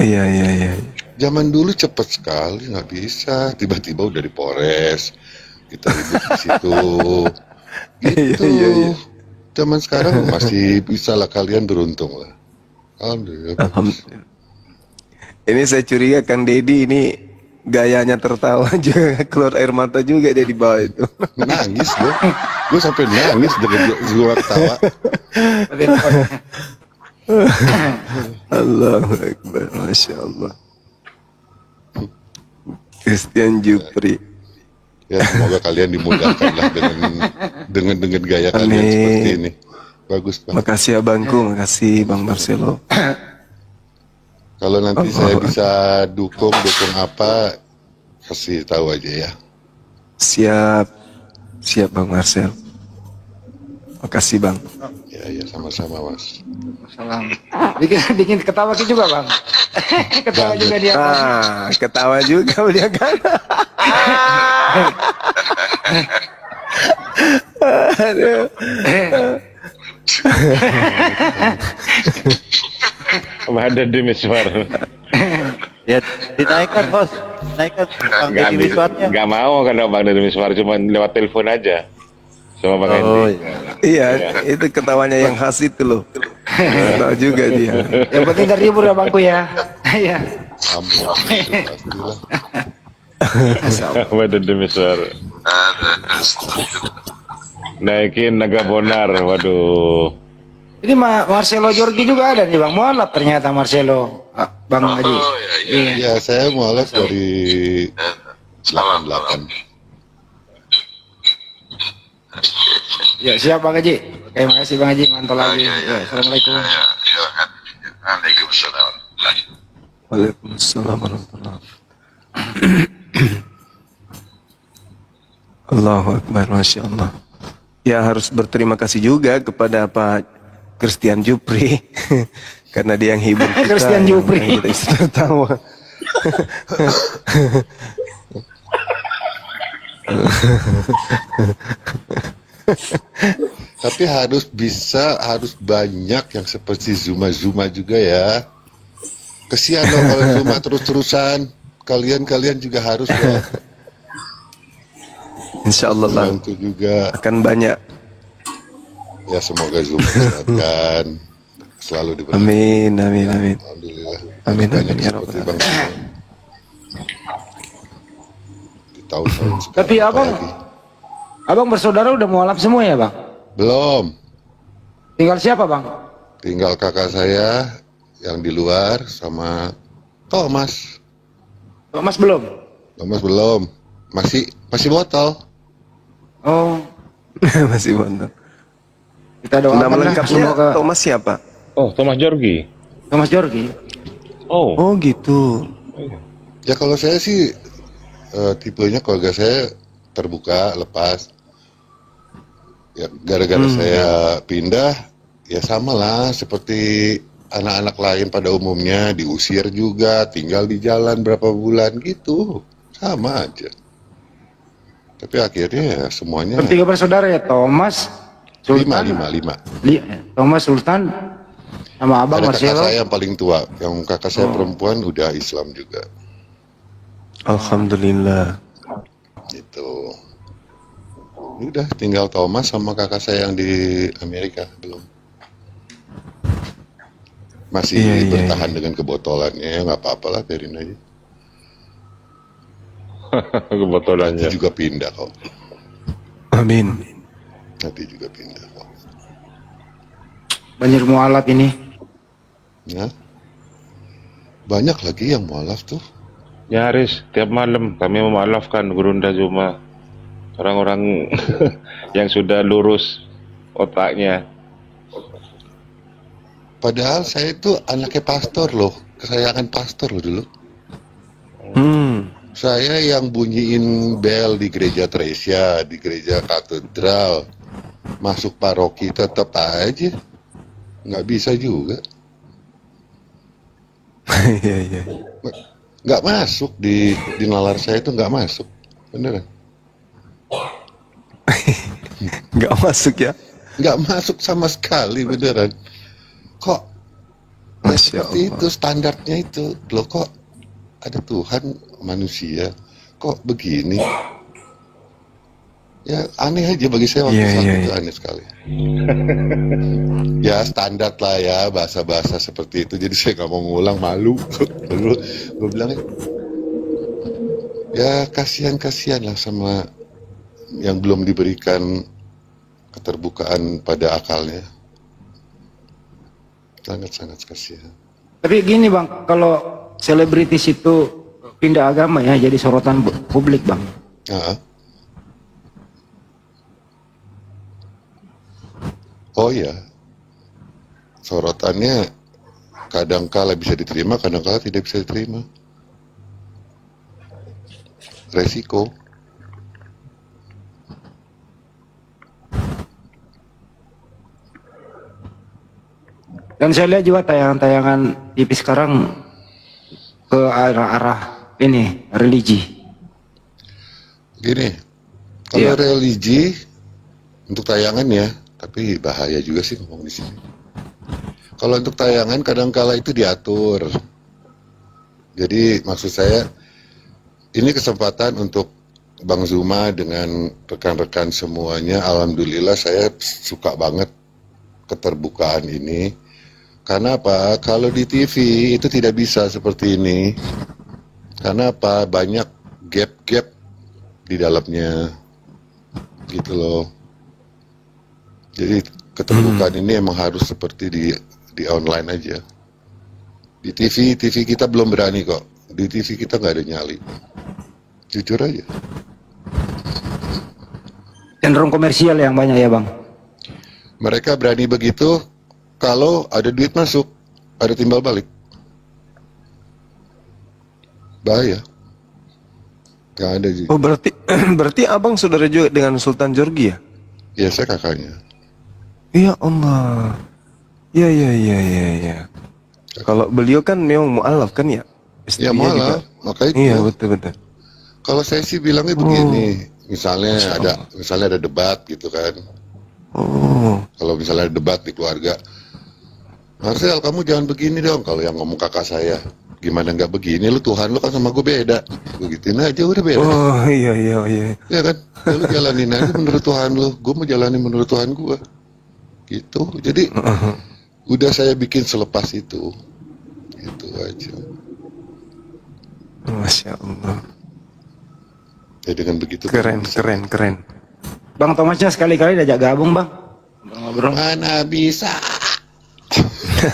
Iya. Zaman dulu cepet sekali, nggak bisa. Tiba-tiba udah di Polres, kita ribut di situ. Gitu. Iya. Zaman sekarang masih bisa lah, kalian beruntung lah. Alhamdulillah. Alhamdulillah. Ini saya curiga Kang Deddy ini gayanya tertawa juga, keluar air mata juga dia di bawah itu. Nangis gue sampai nangis dengan gua ketawa. Allahu Akbar, Masya Allah. Christian Jupri. Ya semoga kalian dimudahkan lah dengan gaya kalian Amin. seperti ini. Bagus Pak. Makasih abangku, makasih Bang Marcelo. Kalau nanti saya bisa dukung apa, kasih tahu aja ya. Siap Bang Marcel. Makasih Bang. Ya, sama-sama Mas. Salam. Bikin ketawa juga bang. Ketawa juga dia. Ketawa juga dia kan. Aduh. Ada di miswar. Ya dinaikkan bos, dinaikkan Bang Deddy Miswarnya. Nggak mau karena Bang Deddy Miswar cuma lewat telepon aja sama Bang Hendy. Iya. Iya, itu ketawanya yang khas itu loh. Tahu juga dia. Yang penting terhibur ya bangku ya. Iya. Amin. Pastilah. Sama Deddy Miswar. Naikin Naga Bonar, waduh. Ini Marcelo Jorgi juga ada nih bang. Mualaf ternyata Marcelo. Bang Haji. Iya. Ya, saya mualaf dari 88. Ya siap Bang Haji. Terima kasih Bang Haji. Mantap lagi. Ya, Assalamualaikum. Waalaikumsalam warahmatullahi Allahu Akbar, Masya Allah. Ya harus berterima kasih juga kepada Pak Christian Jupri karena dia yang hibur kita. Christian Jupri. Yang kita isi tertawa. Tapi harus banyak yang seperti Zuma juga ya. Kesian loh kalau Zuma terus-terusan. Kalian juga harus ya. Insya Allah Bang, Bantu juga. akan banyak. Ya semoga Zuma disehatkan. Selalu diberi. Amin, amin, amin. Alhamdulillah. Amin, Banyak amin, ya seperti Rabbal Bang Zuma. Di tahun-tahun sekarang. Tapi abang bersaudara udah mualaf semua ya bang? Belum. Tinggal siapa bang? Tinggal kakak saya yang di luar sama Thomas. Mas belum? Thomas belum. Masih botol. Oh, Masih mantap. kita Nama doakan lah lengkapnya semoga Thomas siapa? Oh, Thomas Jorgi. Thomas Jorgi. Oh, Oh gitu. Ya kalau saya sih tipenya keluarga saya terbuka, lepas. Ya gara-gara saya pindah, ya sama lah seperti anak-anak lain pada umumnya, diusir juga, tinggal di jalan berapa bulan gitu, sama aja. Tapi akhirnya ya semuanya Bertiga bersaudara ya, Thomas, Sultan, lima. Thomas, Sultan, sama abang Ada kakak Marcelo. saya yang paling tua, yang kakak saya perempuan udah Islam juga. Alhamdulillah. Gitu. Udah tinggal Thomas sama kakak saya yang di Amerika belum. Masih Iya, bertahan dengan kebotolannya, ya nggak apa-apa lah, biarin aja. kebotolannya. Nanti juga pindah kok. Amin. Nanti juga pindah kok. Banjir mualaf ini. Ya. Banyak lagi yang mualaf tuh. Nyaris tiap malam kami memaafkan Gurunda Zuma. Orang-orang yang sudah lurus otaknya. Padahal saya itu anaknya pastor loh, kesayangan pastor loh dulu. Saya yang bunyiin bel di gereja Tresia, di gereja katedral, masuk paroki tetap aja, nggak bisa juga, Iya. nggak masuk di nalar saya itu nggak masuk, beneran, Nggak masuk ya. nggak masuk sama sekali beneran. Kok ya Masya seperti Allah. itu standarnya itu loh, kok ada Tuhan manusia kok begini, ya aneh aja bagi saya waktu Iya, saat iya, itu, iya. aneh sekali. Ya standar lah ya, bahasa-bahasa seperti itu, jadi saya nggak mau ngulang, malu. Dulu gue bilang ya kasihan lah sama yang belum diberikan keterbukaan pada akalnya, sangat kasihan. Tapi gini bang, kalau selebritis itu pindah agama ya, jadi sorotan publik bang. Ah. Oh ya, sorotannya kadangkala bisa diterima, kadangkala tidak bisa diterima. Resiko. Dan saya lihat juga tayangan-tayangan TV sekarang ke arah-arah ini religi. Gini, kalau religi untuk tayangan ya, tapi bahaya juga sih ngomong di sini. Kalau untuk tayangan kadang-kala itu diatur. Jadi maksud saya ini kesempatan untuk Bang Zuma dengan rekan-rekan semuanya. Alhamdulillah saya suka banget keterbukaan ini. Karena apa? Kalau di TV itu tidak bisa seperti ini. Karena apa? Banyak gap-gap di dalamnya. Gitu loh. Jadi keterbukaan ini emang harus seperti di online aja. Di TV kita belum berani kok. Di TV kita nggak ada nyali. Jujur aja. Cenderung komersial yang banyak ya Bang. Mereka berani begitu kalau ada duit masuk, ada timbal balik. Bahaya. Gak ada juga. Oh berarti abang saudara juga dengan Sultan Jorgi ya? Ya saya kakaknya. Ya Allah. Ya. Kalau beliau kan memang mu'alaf kan ya? Ya malah, makanya itu. Iya betul. Kalau saya sih bilangnya begini, misalnya ada debat gitu kan. Oh. Kalau misalnya ada debat di keluarga, Marcel kamu jangan begini dong. Kalau yang ngomong kakak saya, gimana nggak begini? Lu Tuhan lu kan sama gue beda. Begituin aja udah beda. Oh iya. Ya kan, ya, lu jalanin aja menurut Tuhan lu. Gue mau jalanin menurut Tuhan gue. Gitu. Jadi udah saya bikin selepas itu. Gitu aja. Masya Allah. Ya dengan begitu. Keren. Bang Thomasnya sekali-kali diajak gabung Bang. Ngobrol. Mana bisa?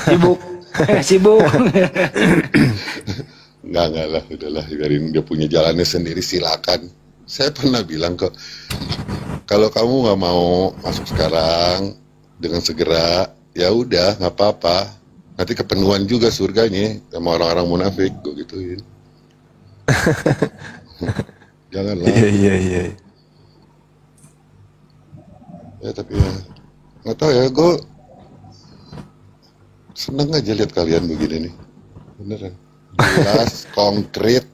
Sibuk. Enggak lah, udahlah, biarin dia punya jalannya sendiri, silakan. Saya pernah bilang kok, kalau kamu nggak mau masuk sekarang dengan segera, ya udah, nggak apa-apa. Nanti kepenuhan juga surganya sama orang-orang munafik, gue gituin. Janganlah. Iya. Ya tapi ya, nggak tahu ya, gue seneng aja lihat kalian begini nih, beneran. Jelas, konkret,